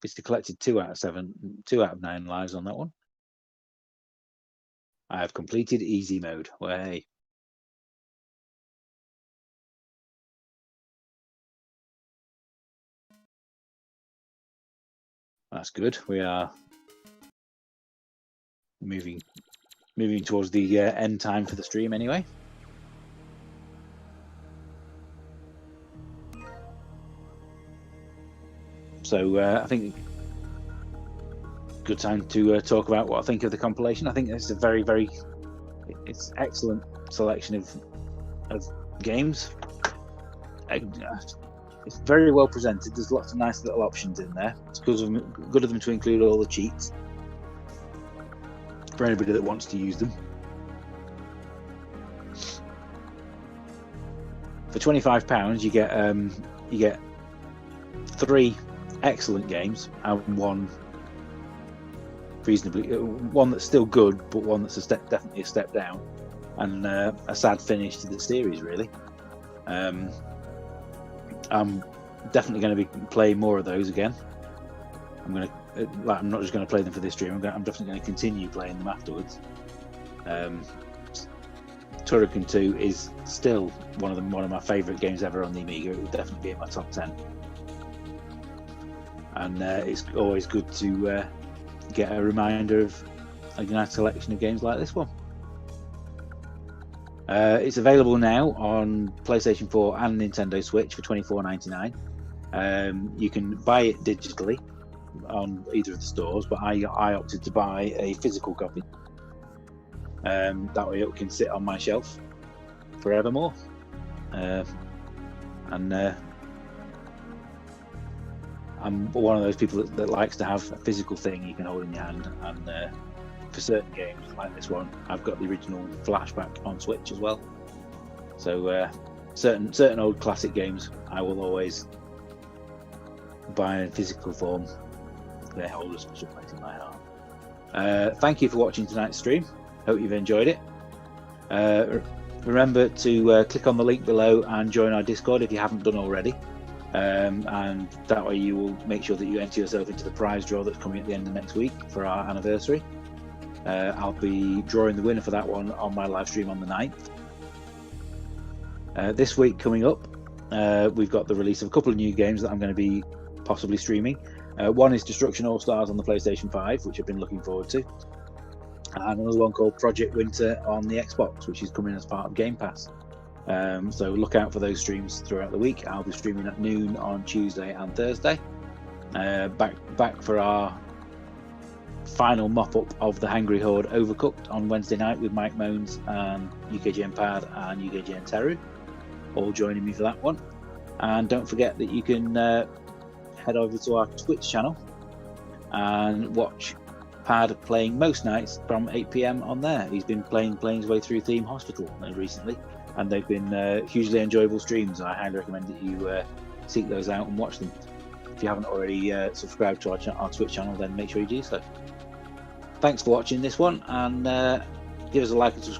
It's collected 2 out of 9 lives on that one. I have completed easy mode. Way. That's good. We are moving towards the end time for the stream anyway. So I think good time to talk about what I think of the compilation. I think it's a very it's excellent selection of games. It's very well presented. There's lots of nice little options in there. It's good of them to include all the cheats for anybody that wants to use them. For £25, you get 3 excellent games and one that's still good, but one that's definitely a step down, and a sad finish to the series. Really, I'm definitely going to be playing more of those again. I'm not just going to play them for this stream. I'm definitely going to continue playing them afterwards. Turrican 2 is still one of my favourite games ever on the Amiga. It would definitely be in my top 10. And it's always good to get a reminder of a nice selection of games like this one. It's available now on PlayStation 4 and Nintendo Switch for £24.99. You can buy it digitally on either of the stores, but I opted to buy a physical copy. That way it can sit on my shelf forevermore. I'm one of those people that likes to have a physical thing you can hold in your hand, and for certain games like this one, I've got the original Flashback on Switch as well. So certain old classic games I will always buy in physical form. They hold a special place in my heart. Thank you for watching tonight's stream. Hope you've enjoyed it. Remember to click on the link below and join our Discord if you haven't done already. And that way you will make sure that you enter yourself into the prize draw that's coming at the end of next week for our anniversary. I'll be drawing the winner for that one on my live stream on the 9th. This week coming up, we've got the release of a couple of new games that I'm going to be possibly streaming. One is Destruction All Stars on the PlayStation 5, which I've been looking forward to. And another one called Project Winter on the Xbox, which is coming as part of Game Pass. So look out for those streams throughout the week. I'll be streaming at noon on Tuesday and Thursday. Back for our final mop-up of the Hangry Horde Overcooked on Wednesday night with Mike Moans and UKGN Pad and UKGN Teru, all joining me for that one. And don't forget that you can head over to our Twitch channel and watch Pad playing most nights from 8 PM on there. He's been playing his way through Theme Hospital recently, and they've been hugely enjoyable streams. I highly recommend that you seek those out and watch them. If you haven't already subscribed to our Twitch channel, then make sure you do so. Thanks for watching this one, and give us a like and subscribe.